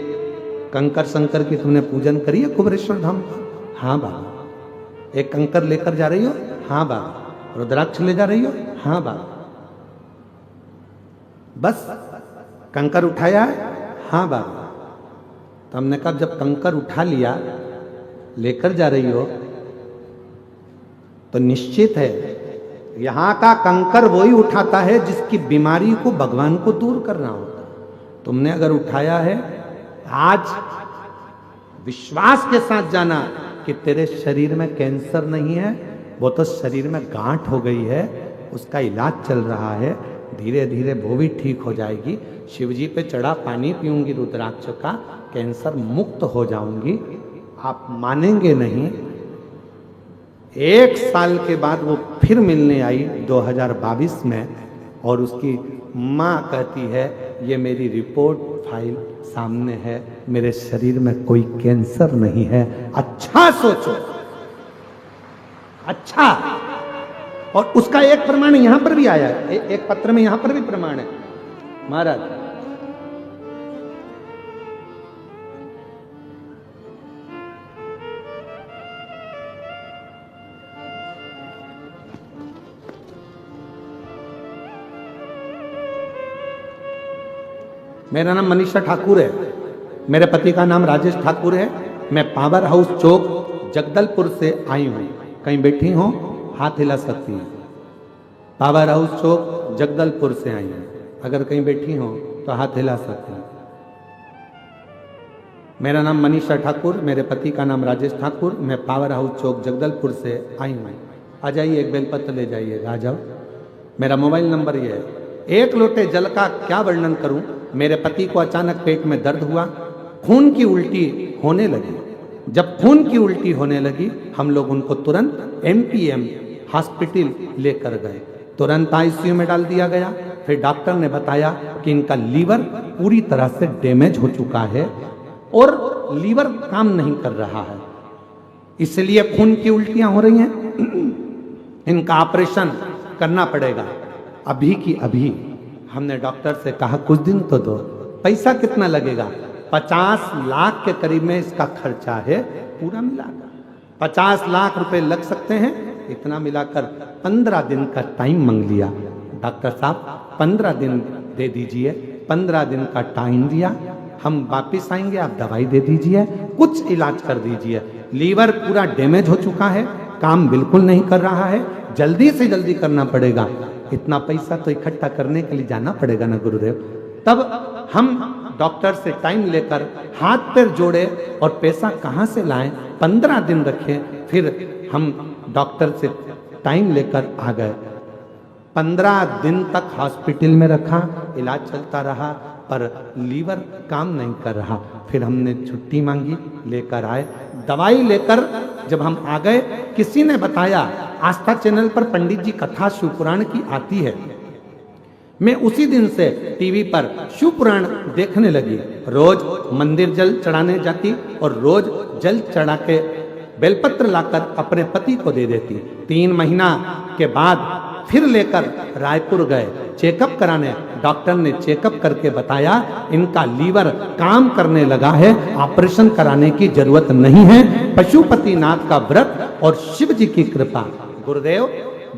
कंकर शंकर की तुमने पूजन करी है कुबरेश्वर धाम का? हाँ बाबा। एक कंकर लेकर जा रही हो? हाँ बाबा। रुद्राक्ष ले जा रही हो? हाँ बाबा। बस कंकर उठाया है? हाँ बाबा। तो हमने कहा जब कंकर उठा लिया, लेकर जा रही हो, तो निश्चित है यहां का कंकर वही उठाता है जिसकी बीमारी को भगवान को दूर करना होता। तुमने अगर उठाया है, आज विश्वास के साथ जाना कि तेरे शरीर में कैंसर नहीं है, वो तो शरीर में गांठ हो गई है, उसका इलाज चल रहा है, धीरे धीरे वो भी ठीक हो जाएगी। शिवजी पे चढ़ा पानी पीऊंगी रुद्राक्ष का, कैंसर मुक्त हो जाऊंगी। आप मानेंगे नहीं, 1 साल के बाद वो फिर मिलने आई 2022 में, और उसकी माँ कहती है ये मेरी रिपोर्ट फाइल सामने है, मेरे शरीर में कोई कैंसर नहीं है। अच्छा सोचो, अच्छा। और उसका एक प्रमाण यहां पर भी आया है, एक पत्र में यहां पर भी प्रमाण है। महाराज मेरा नाम मनीषा ठाकुर है, मेरे पति का नाम राजेश ठाकुर है। मैं पावर हाउस चौक जगदलपुर से आई हूँ। कहीं बैठी हो हाथ हिला सकती हैं। पावर हाउस चौक जगदलपुर से आई हूँ, अगर कहीं बैठी हो तो हाथ हिला सकती हैं। मेरा नाम मनीषा ठाकुर, मेरे पति का नाम राजेश ठाकुर। मैं पावर हाउस चौक जगदलपुर से आई हूँ। आ जाइए, एक बेलपत्र ले जाइएगा, आ जाओ। मेरा मोबाइल नंबर ये है। 1 लोटे जल का क्या वर्णन करूं। मेरे पति को अचानक पेट में दर्द हुआ, खून की उल्टी होने लगी। जब खून की उल्टी होने लगी, हम लोग उनको तुरंत MPM हॉस्पिटल लेकर गए। तुरंत ICU में डाल दिया गया। फिर डॉक्टर ने बताया कि इनका लीवर पूरी तरह से डैमेज हो चुका है और लीवर काम नहीं कर रहा है, इसलिए खून की उल्टियां हो रही हैं। इनका ऑपरेशन करना पड़ेगा अभी की अभी। हमने डॉक्टर से कहा कुछ दिन तो दो। पैसा कितना लगेगा? 50 लाख के करीब में इसका खर्चा है पूरा मिलाकर। 50 लाख रुपए लग सकते हैं। इतना मिलाकर 15 दिन का टाइम मांग लिया। डॉक्टर साहब 15 दिन दे दीजिए। 15 दिन का टाइम दिया, हम वापिस आएंगे, आप दवाई दे दीजिए, कुछ इलाज कर दीजिए। लीवर पूरा डैमेज हो चुका है, काम बिल्कुल नहीं कर रहा है, जल्दी से जल्दी करना पड़ेगा। इतना पैसा तो इकट्ठा करने के लिए जाना पड़ेगा ना गुरुदेव। तब हम डॉक्टर से टाइम लेकर हाथ पैर जोड़े और पैसा कहाँ से लाएं, 15 दिन रखे। फिर हम डॉक्टर से टाइम लेकर आ गए। 15 दिन तक हॉस्पिटल में रखा, इलाज चलता रहा, पर लीवर काम नहीं कर रहा। फिर हमने छुट्टी मांगी, लेकर आए। दवाई लेकर जब हम आ गए, किसी ने बताया आस्था चैनल पर पंडित जी कथा शिवपुराण की आती है। मैं उसी दिन से टीवी पर शिवपुराण देखने लगी। रोज मंदिर जल चढ़ाने जाती और रोज जल चढ़ा के बेलपत्र लाकर अपने पति को दे देती। 3 महीना के बाद फिर लेकर रायपुर गए चेकअप कराने। डॉक्टर ने चेकअप करके बताया इनका लीवर काम करने लगा है, ऑपरेशन कराने की जरूरत नहीं है। पशुपतिनाथ का व्रत और शिव जी की कृपा। गुरुदेव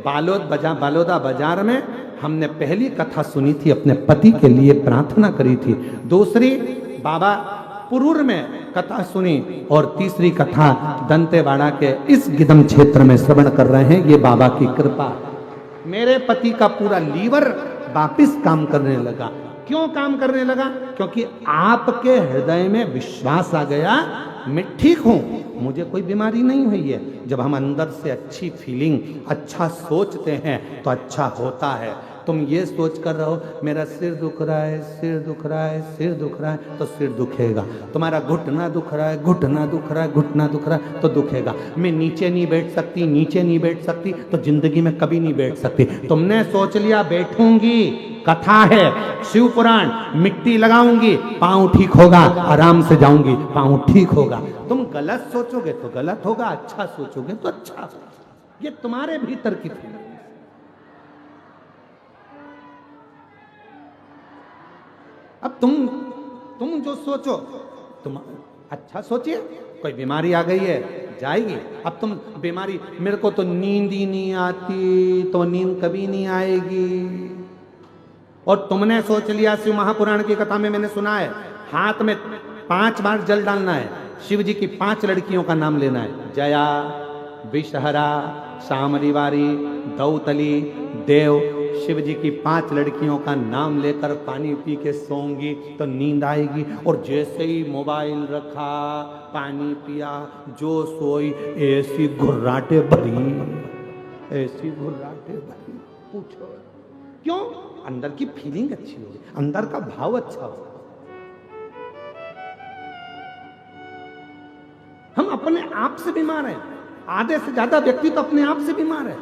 बालोदा बाजार में हमने पहली कथा सुनी थी, अपने पति के लिए प्रार्थना करी थी। दूसरी बाबा पुरूर में कथा सुनी और तीसरी कथा दंतेवाड़ा के इस गिदम क्षेत्र में श्रवण कर रहे हैं। ये बाबा की कृपा। मेरे पति का पूरा लीवर वापिस काम करने लगा। क्यों काम करने लगा? क्योंकि आपके हृदय में विश्वास आ गया, मैं ठीक हूं, मुझे कोई बीमारी नहीं हुई है। जब हम अंदर से अच्छी फीलिंग, अच्छा सोचते हैं तो अच्छा होता है। तुम ये सोच कर रहो मेरा सिर दुख रहा है, सिर दुख रहा है, सिर दुख रहा है, तो सिर दुखेगा। तुम्हारा घुटना दुख रहा है, घुटना दुख रहा है, घुटना दुख रहा है, तो दुखेगा। मैं नीचे नहीं बैठ सकती, नीचे नहीं बैठ सकती, तो जिंदगी में कभी नहीं बैठ सकती। तुमने सोच लिया बैठूंगी, कथा है, शिव पुराण, मिट्टी लगाऊंगी, पांव ठीक होगा, आराम से जाऊंगी, पांव ठीक होगा। तुम गलत सोचोगे तो गलत होगा, अच्छा सोचोगे तो अच्छा होगा। ये तुम्हारे भीतर की थी। अब तुम जो सोचो, तुम अच्छा सोचिए। कोई बीमारी आ गई है, जाएगी। अब तुम बीमारी, मेरे को तो नींद ही नहीं आती, तो नींद कभी नहीं आएगी। और तुमने सोच लिया, शिव महापुराण की कथा में मैंने सुना है, हाथ में 5 बार जल डालना है, शिव जी की 5 लड़कियों का नाम लेना है, जया, विषहरा, शामरीवारी, दौतली, देव। शिव जी की 5 लड़कियों का नाम लेकर पानी पी के सोऊंगी तो नींद आएगी। और जैसे ही मोबाइल रखा, पानी पिया, जो सोई, ऐसी घुर्राटे भरी, ऐसी घुर्राटे भरी, पूछो क्यों? अंदर की फीलिंग अच्छी होगी, अंदर का भाव अच्छा हो। हम अपने आप से बीमार हैं। आधे से ज्यादा व्यक्ति तो अपने आप से बीमार है।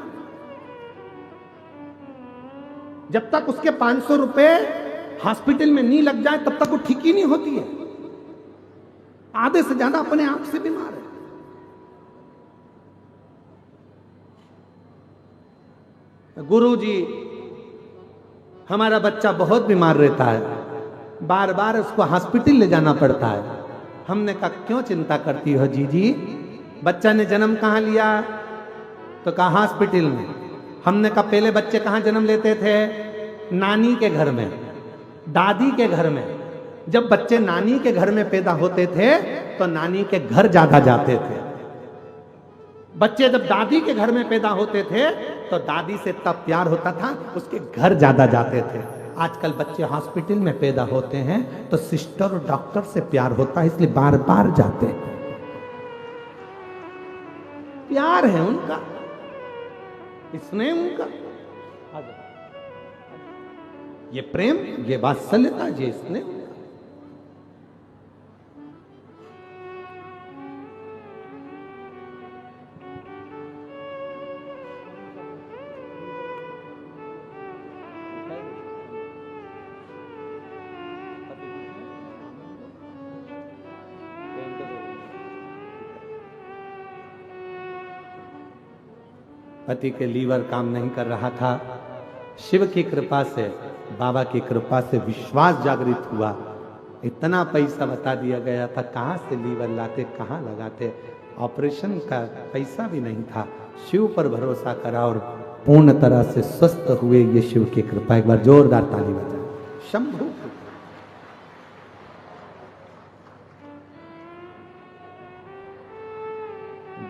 जब तक उसके 500 रुपए हॉस्पिटल में नहीं लग जाए तब तक वो ठीक ही नहीं होती है। आधे से ज्यादा अपने आप से बीमार है। गुरुजी, हमारा बच्चा बहुत बीमार रहता है, बार बार उसको हॉस्पिटल ले जाना पड़ता है। हमने कहा क्यों चिंता करती हो जीजी, बच्चा ने जन्म कहाँ लिया? तो कहा हॉस्पिटल में। हमने कहा पहले बच्चे कहाँ जन्म लेते थे? नानी के घर में, दादी के घर में। जब बच्चे नानी के घर में पैदा होते थे तो नानी के घर ज्यादा जाते थे। बच्चे जब दादी के घर में पैदा होते थे तो दादी से तब प्यार होता था, उसके घर ज्यादा जाते थे। आजकल बच्चे हॉस्पिटल में पैदा होते हैं तो सिस्टर और डॉक्टर से प्यार होता है, इसलिए बार बार जाते हैं। प्यार है उनका, स्नेह उनका, ये प्रेम, ये वात्सल्यता, ये स्नेह। पति के लीवर काम नहीं कर रहा था। शिव की कृपा से, बाबा की कृपा से विश्वास जागृत हुआ। इतना पैसा बता दिया गया था, कहाँ से लीवर लाते, कहाँ लगाते? ऑपरेशन का पैसा भी नहीं था। शिव पर भरोसा करा और पूर्ण तरह से स्वस्थ हुए। ये शिव की कृपा। एक बार जोरदार ताली बजाए शंभू।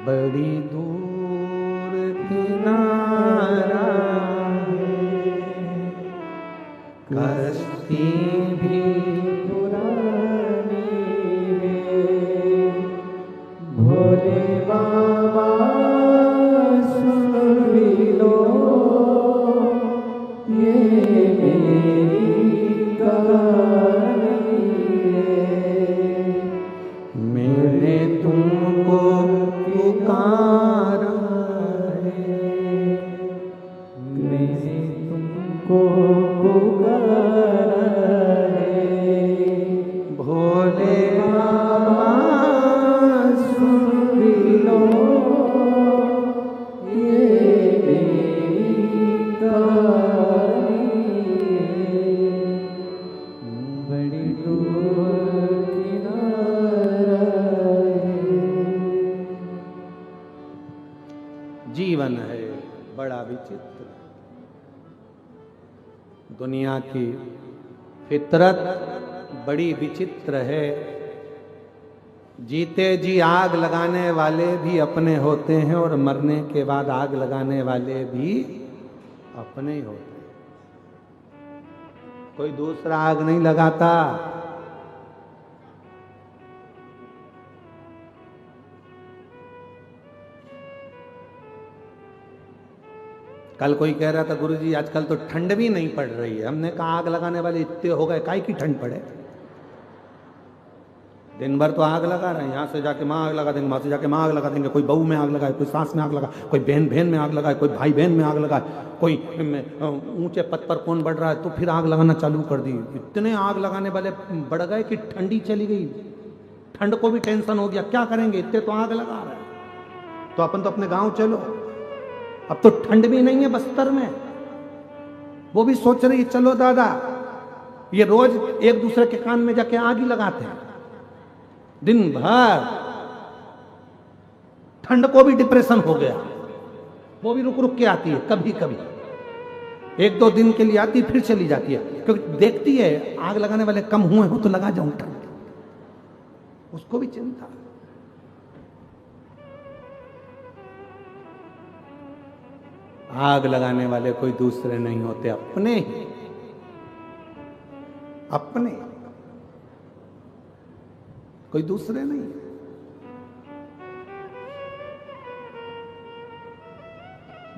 बड़ी दूर किनारा कश्ती भी पुरानी है, भोले बाबा सुन लो ये मेरी कहानी है। मैंने तुमको पुकारा है, मैंने तुमको पुकारा है, भोले बाबा सुन लो ये मेरी कहानी है। बड़ी दूर किनारा है। जीवन है बड़ा विचित्र। दुनिया की फितरत बड़ी विचित्र है। जीते जी आग लगाने वाले भी अपने होते हैं और मरने के बाद आग लगाने वाले भी अपने ही होते हैं। कोई दूसरा आग नहीं लगाता। कल कोई कह रहा था गुरुजी आजकल तो ठंड भी नहीं पड़ रही है। हमने कहा आग लगाने वाले इतने हो गए, काहे की ठंड पड़े। दिन भर तो आग लगा रहे हैं, यहाँ से जाके वहाँ आग लगा देंगे, वहाँ से जाके वहाँ आग लगा देंगे। कोई बहू में आग लगाए, कोई सास में आग लगाए, कोई बहन बहन में आग लगाए, कोई भाई बहन में आग लगाए, कोई ऊंचे पद पर कौन बढ़ रहा है तो फिर आग लगाना चालू कर दी। इतने आग लगाने वाले बढ़ गए कि ठंडी चली गई। ठंड को भी टेंशन हो गया, क्या करेंगे, इतने तो आग लगा रहे हैं। तो अपन तो अपने गाँव चलो, अब तो ठंड भी नहीं है बस्तर में। वो भी सोच रही चलो दादा, ये रोज एक दूसरे के कान में जाके आग ही लगाते हैं दिन भर। ठंड को भी डिप्रेशन हो गया, वो भी रुक रुक के आती है, कभी कभी 1-2 दिन के लिए आती फिर चली जाती है, क्योंकि देखती है आग लगाने वाले कम हुए हो तो लगा जाऊं ठंड, उसको भी चिंता। आग लगाने वाले कोई दूसरे नहीं होते, अपने ही अपने, कोई दूसरे नहीं।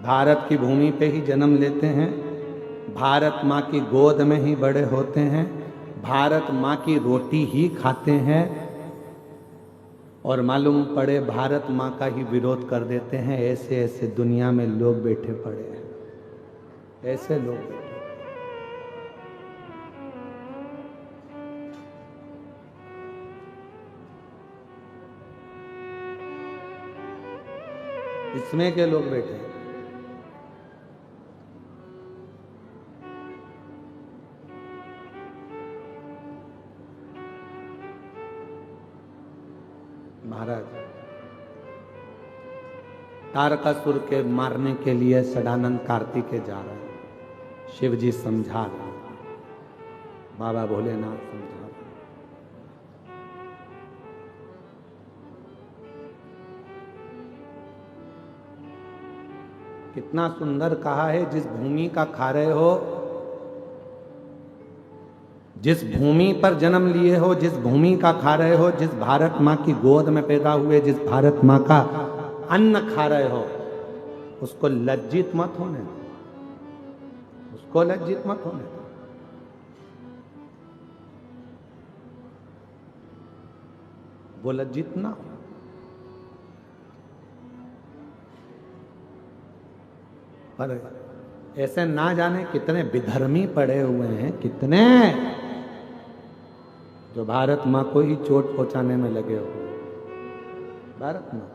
भारत की भूमि पे ही जन्म लेते हैं, भारत माँ की गोद में ही बड़े होते हैं, भारत माँ की रोटी ही खाते हैं, और मालूम पड़े भारत माँ का ही विरोध कर देते हैं। ऐसे ऐसे दुनिया में लोग बैठे पड़े हैं, ऐसे लोग बैठे। इसमें के लोग बैठे हैं। महाराज तारकासुर के मारने के लिए सदानंद कार्तिकेय जा रहे हैं। शिव जी समझा रहे हैं, बाबा भोलेनाथ समझा रहे हैं। कितना सुंदर कहा है, जिस भूमि का खा रहे हो, जिस भूमि पर जन्म लिए हो, जिस भूमि का खा रहे हो, जिस भारत माँ की गोद में पैदा हुए, जिस भारत माँ का अन्न खा रहे हो, उसको लज्जित मत होने दो, उसको लज्जित मत होने दो। वो लज्जित ना हो। पर ऐसे ना जाने कितने विधर्मी पड़े हुए हैं, कितने जो भारत माँ को ही चोट पहुंचाने में लगे हुए। भारत माँ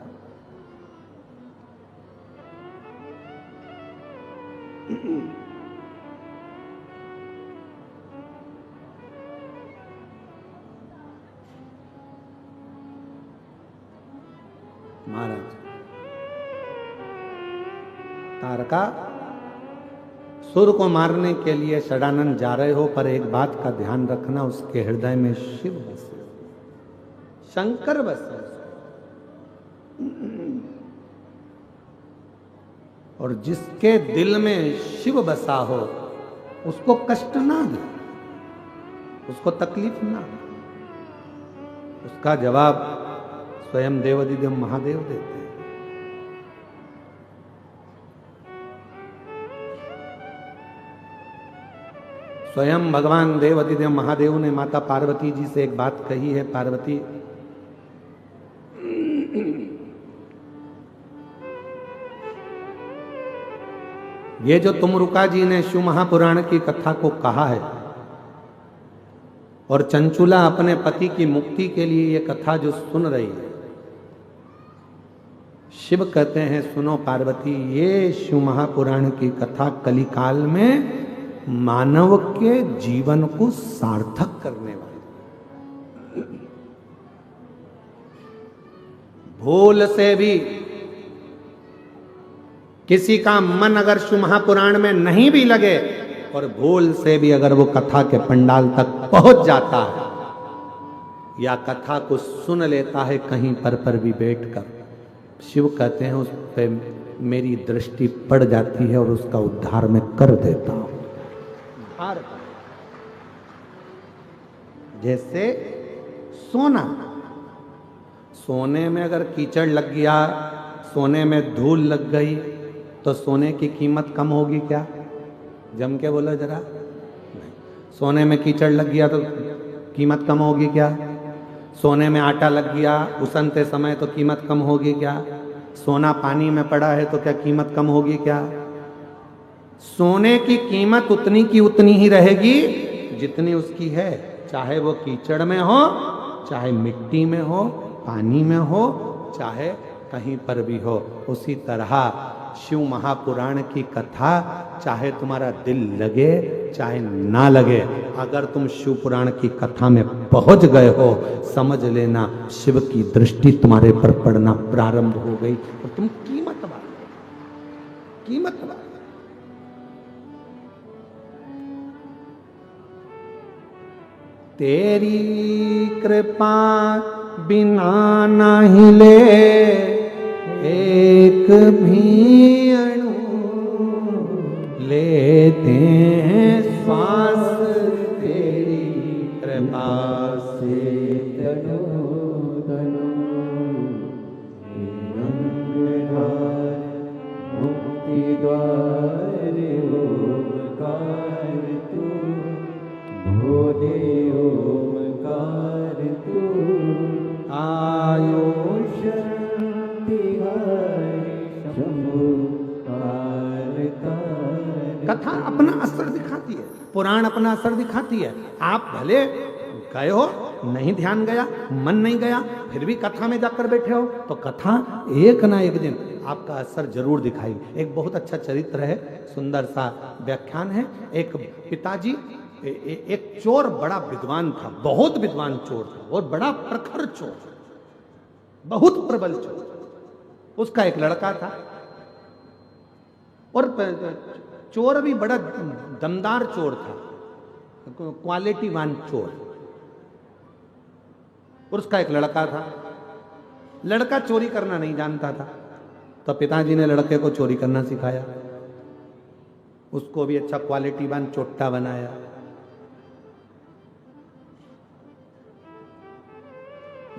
महाराज तारका सुर को मारने के लिए सदानंद जा रहे हो, पर एक बात का ध्यान रखना, उसके हृदय में शिव बसे, शंकर बसे, और जिसके दिल में शिव बसा हो उसको कष्ट ना दे, उसको तकलीफ ना दे। उसका जवाब स्वयं देवाधिदेव महादेव देते हैं। स्वयं भगवान देवाधिदेव महादेव ने माता पार्वती जी से एक बात कही है, पार्वती ये जो तुमरुका जी ने शिव महापुराण की कथा को कहा है, और चंचुला अपने पति की मुक्ति के लिए ये कथा जो सुन रही है, शिव कहते हैं सुनो पार्वती, ये शिव महापुराण की कथा कलिकाल में मानव के जीवन को सार्थक करने वाली। भूल से भी किसी का मन अगर शिव महापुराण में नहीं भी लगे, और भूल से भी अगर वो कथा के पंडाल तक पहुंच जाता है, या कथा को सुन लेता है कहीं पर भी बैठकर, शिव कहते हैं उस पे मेरी दृष्टि पड़ जाती है और उसका उद्धार मैं कर देता हूं। जैसे सोना, सोने में अगर कीचड़ लग गया, सोने में धूल लग गई, तो सोने की कीमत कम होगी क्या? जम के बोलो जरा। सोने में कीचड़ लग गया तो कीमत कम होगी क्या? सोने में आटा लग गया उसनते समय तो कीमत कम होगी क्या? सोना पानी में पड़ा है तो क्या कीमत कम होगी क्या? सोने की कीमत उतनी की उतनी ही रहेगी जितनी उसकी है, चाहे वो कीचड़ में हो, चाहे मिट्टी में हो, पानी में हो, चाहे कहीं पर भी हो। उसी तरह शिव महापुराण की कथा, चाहे तुम्हारा दिल लगे चाहे ना लगे, अगर तुम शिव पुराण की कथा में पहुंच गए हो, समझ लेना शिव की दृष्टि तुम्हारे पर पड़ना प्रारंभ हो गई और तुम कीमतवान। तेरी कृपा बिना नहीं ले एक भी अणु, लेते हैं श्वास तेरी कृपा से। तनु तनु निरंकार मुक्ति द्वार ओमकार तू, भोले ओमकार तू, आयो कथा अपना असर दिखाती है, पुराण अपना असर दिखाती है। आप भले गए हो, नहीं ध्यान गया, मन नहीं गया, फिर भी कथा में जाकर बैठे हो, तो कथा एक ना एक दिन आपका असर जरूर दिखाएगी। एक बहुत अच्छा चरित्र है, सुंदर सा व्याख्यान है। एक पिताजी, एक चोर बड़ा विद्वान था, बहुत विद्वान चोर था और बड़ा प्रखर चोर, बहुत प्रबल चोर। उसका एक लड़का था और चोर भी बड़ा दमदार चोर था, क्वालिटीवान चोर। और उसका एक लड़का था, लड़का चोरी करना नहीं जानता था, तो पिताजी ने लड़के को चोरी करना सिखाया, उसको भी अच्छा क्वालिटीवान चोट्टा बनाया।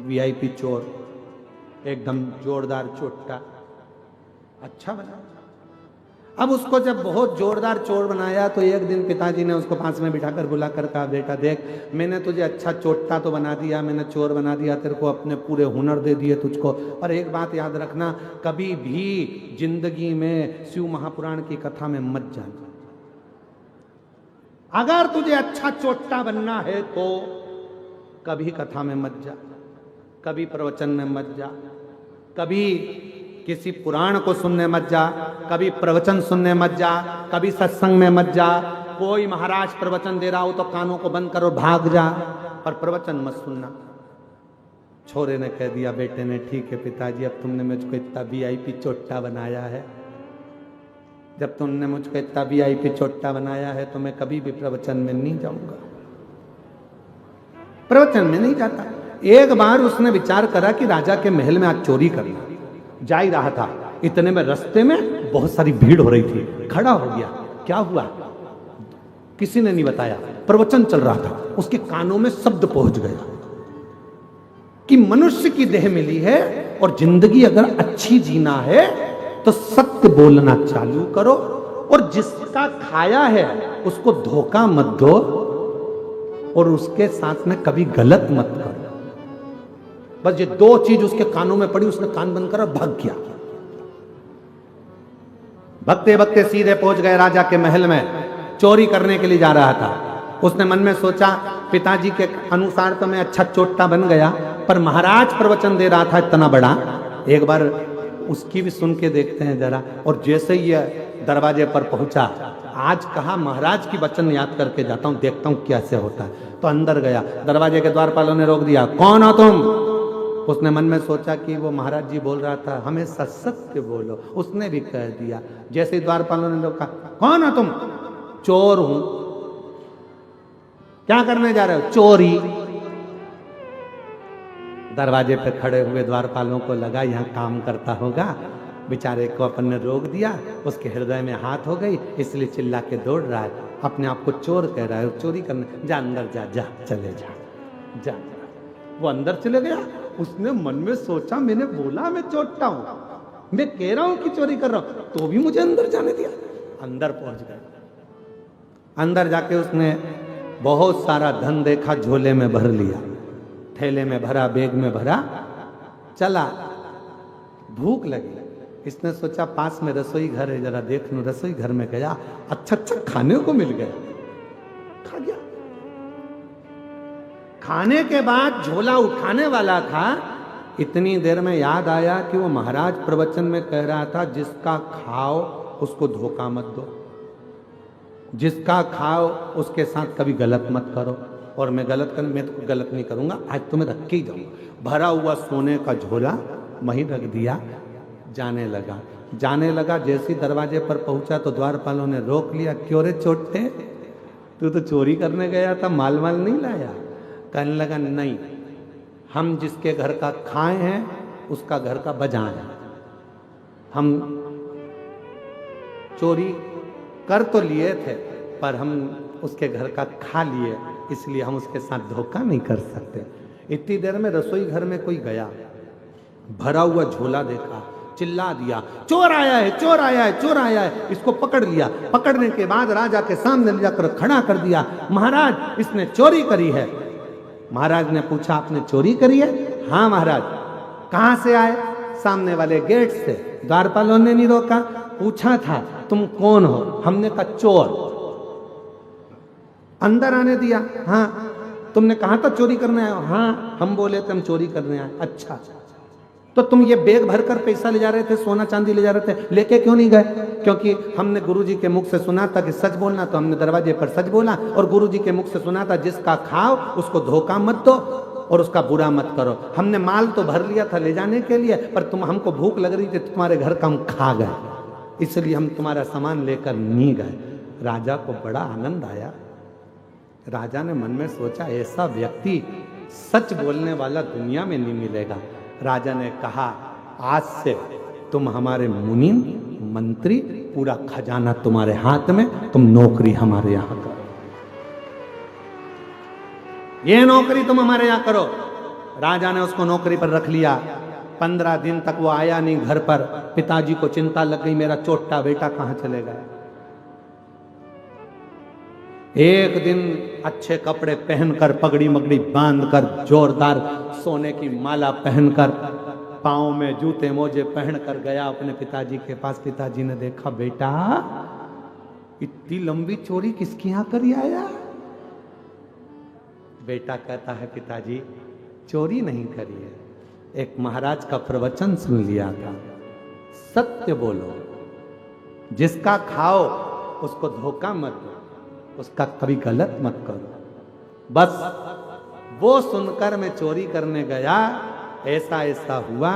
वीआईपी चोर, एकदम जोरदार चोट्टा, अच्छा बना। अब उसको जब बहुत जोरदार चोर बनाया तो एक दिन पिताजी ने उसको पास में बिठाकर बुलाकर कहा, बेटा देख, मैंने तुझे अच्छा चोट्टा तो बना दिया, मैंने चोर बना दिया, तेरे को अपने पूरे हुनर दे दिए तुझको, पर एक बात याद रखना, कभी भी जिंदगी में शिव महापुराण की कथा में मत जाना। अगर तुझे अच्छा चोट्टा बनना है तो कभी कथा में मत जा, कभी प्रवचन में मत जा, कभी किसी पुराण को सुनने मत जा, कभी प्रवचन सुनने मत जा, कभी सत्संग में मत जा। कोई महाराज प्रवचन दे रहा हो तो कानों को बंद करो, भाग जा, पर प्रवचन मत सुनना। छोरे ने कह दिया, बेटे ने, ठीक है पिताजी, अब तुमने मुझको इतना वीआईपी चोट्टा बनाया है, जब तुमने मुझको इतना वीआईपी चोट्टा बनाया है तो मैं कभी भी प्रवचन में नहीं जाऊंगा, प्रवचन में नहीं जाता। एक बार उसने विचार करा कि राजा के महल में आज चोरी करना, जा ही रहा था, इतने में रास्ते में बहुत सारी भीड़ हो रही थी, खड़ा हो गया। क्या हुआ किसी ने नहीं बताया, प्रवचन चल रहा था, उसके कानों में शब्द पहुंच गया कि मनुष्य की देह मिली है और जिंदगी अगर अच्छी जीना है तो सत्य बोलना चालू करो, और जिसका खाया है उसको धोखा मत दो, और उसके साथ में कभी गलत मत करो। बस ये दो चीज उसके कानों में पड़ी, उसने कान बंद करा, भाग गया। भगते भगते सीधे पहुंच गए राजा के महल में, चोरी करने के लिए जा रहा था। उसने मन में सोचा, पिताजी के अनुसार तो मैं अच्छा चोट्टा बन गया, पर महाराज प्रवचन दे रहा था इतना बड़ा, एक बार उसकी भी सुन के देखते हैं जरा। और जैसे ही दरवाजे पर पहुंचा, आज कहा महाराज की वचन याद करके जाता हूं, देखता हूं कैसे होता है। तो अंदर गया, दरवाजे के द्वारपालों ने रोक दिया, कौन हो तुम? उसने मन में सोचा कि वो महाराज जी बोल रहा था, हमें सत्य बोलो, उसने भी कह दिया। जैसे ही द्वारपालों ने रोका, कौन हो तुम? चोर हूं। क्या करने जा रहे हो? चोरी। दरवाजे पे खड़े हुए द्वारपालों को लगा यहाँ काम करता होगा, बेचारे को अपन ने रोक दिया, उसके हृदय में हाथ हो गई, इसलिए चिल्ला के दौड़ रहा है, अपने आप को चोर कह रहा है, चोरी करने, जा अंदर जा, जा चले जा, जा। वो अंदर चले गया। उसने मन में सोचा मैंने बोला मैं चोरता हूं, मैं कह रहा हूं कि चोरी कर रहा हूं, तो भी मुझे अंदर जाने दिया। अंदर पहुंच गए। अंदर जाके उसने बहुत सारा धन देखा, झोले में भर लिया, थैले में भरा, बैग में भरा, चला। भूख लगी, इसने सोचा पास में रसोई घर है, जरा देख लूं। रसोई घर में गया, अच्छा अच्छा खाने को मिल गया, खा गया। खाने के बाद झोला उठाने वाला था, इतनी देर में याद आया कि वो महाराज प्रवचन में कह रहा था जिसका खाओ उसको धोखा मत दो, जिसका खाओ उसके साथ कभी गलत मत करो। और मैं तो गलत नहीं करूंगा, आज तुम्हें रख के ही जाऊंगा। भरा हुआ सोने का झोला वहीं रख दिया, जाने लगा। जैसे दरवाजे पर पहुंचा तो द्वारपालों ने रोक लिया। क्यों रे चोटे, तू तो चोरी करने गया था, माल नहीं लाया? कहने लगा नहीं, हम जिसके घर का खाए हैं उसका घर का बजाए। हम चोरी कर तो लिए थे पर हम उसके घर का खा लिए, इसलिए हम उसके साथ धोखा नहीं कर सकते। इतनी देर में रसोई घर में कोई गया, भरा हुआ झोला देखा, चिल्ला दिया चोर आया है, चोर आया है, चोर आया है। इसको पकड़ लिया। पकड़ने के बाद राजा के सामने ले जाकर खड़ा कर दिया। महाराज इसने चोरी करी है। महाराज ने पूछा आपने चोरी करी है? हाँ महाराज। कहां से आए? सामने वाले गेट से। द्वारपालों ने नहीं रोका, पूछा था तुम कौन हो? हमने कहा चोर। अंदर आने दिया। हाँ। तुमने कहा था चोरी करने आए हो? हाँ हम बोले थे हम चोरी करने आए। अच्छा, तो तुम ये बैग भरकर पैसा ले जा रहे थे, सोना चांदी ले जा रहे थे, लेके क्यों नहीं गए? क्योंकि हमने गुरुजी के मुख से सुना था कि सच बोलना, तो हमने दरवाजे पर सच बोला। और गुरुजी के मुख से सुना था जिसका खाओ उसको धोखा मत दो और उसका बुरा मत करो। हमने माल तो भर लिया था ले जाने के लिए, पर तुम हमको भूख लग रही थी, तुम्हारे घर का हम खा गए, इसलिए हम तुम्हारा सामान लेकर नहीं गए। राजा को बड़ा आनंद आया। राजा ने मन में सोचा ऐसा व्यक्ति सच बोलने वाला दुनिया में नहीं मिलेगा। राजा ने कहा आज से तुम हमारे मुनीम मंत्री, पूरा खजाना तुम्हारे हाथ में, तुम नौकरी हमारे यहां करो, ये नौकरी तुम हमारे यहां करो। राजा ने उसको नौकरी पर रख लिया। 15 दिन तक वो आया नहीं घर पर। पिताजी को चिंता लग गई मेरा छोटा बेटा कहां चले गया। एक दिन अच्छे कपड़े पहनकर, पगड़ी मगड़ी बांधकर, जोरदार सोने की माला पहनकर, पांव में जूते मोजे पहनकर गया अपने पिताजी के पास। पिताजी ने देखा बेटा इतनी लंबी चोरी किसके यहां करी आया? बेटा कहता है पिताजी चोरी नहीं करी है, एक महाराज का प्रवचन सुन लिया था, सत्य बोलो, जिसका खाओ उसको धोखा मत दो, उसका कभी गलत मत करो। बस वो सुनकर मैं चोरी करने गया, ऐसा ऐसा हुआ।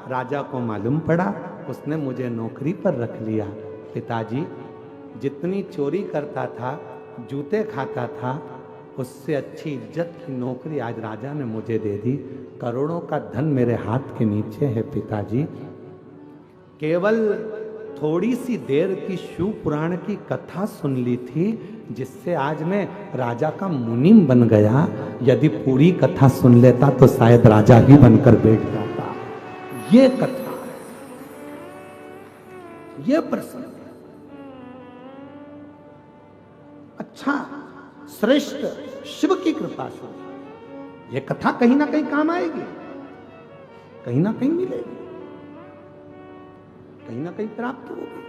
राजा को मालूम पड़ा, उसने मुझे नौकरी पर रख लिया। पिताजी जितनी चोरी करता था, जूते खाता था, उससे अच्छी इज्जत की नौकरी आज राजा ने मुझे दे दी। करोड़ों का धन मेरे हाथ के नीचे है पिताजी। केवल थोड़ी सी देर की शिव पुराण की कथा सुन ली थी, जिससे आज मैं राजा का मुनीम बन गया। यदि पूरी कथा सुन लेता तो शायद राजा ही बनकर बैठ जाता। ये कथा है, ये प्रसंग अच्छा श्रेष्ठ शिव की कृपा से ये कथा कहीं ना कहीं काम आएगी, कहीं ना कहीं मिलेगी, कहीं ना कहीं प्राप्त होगी।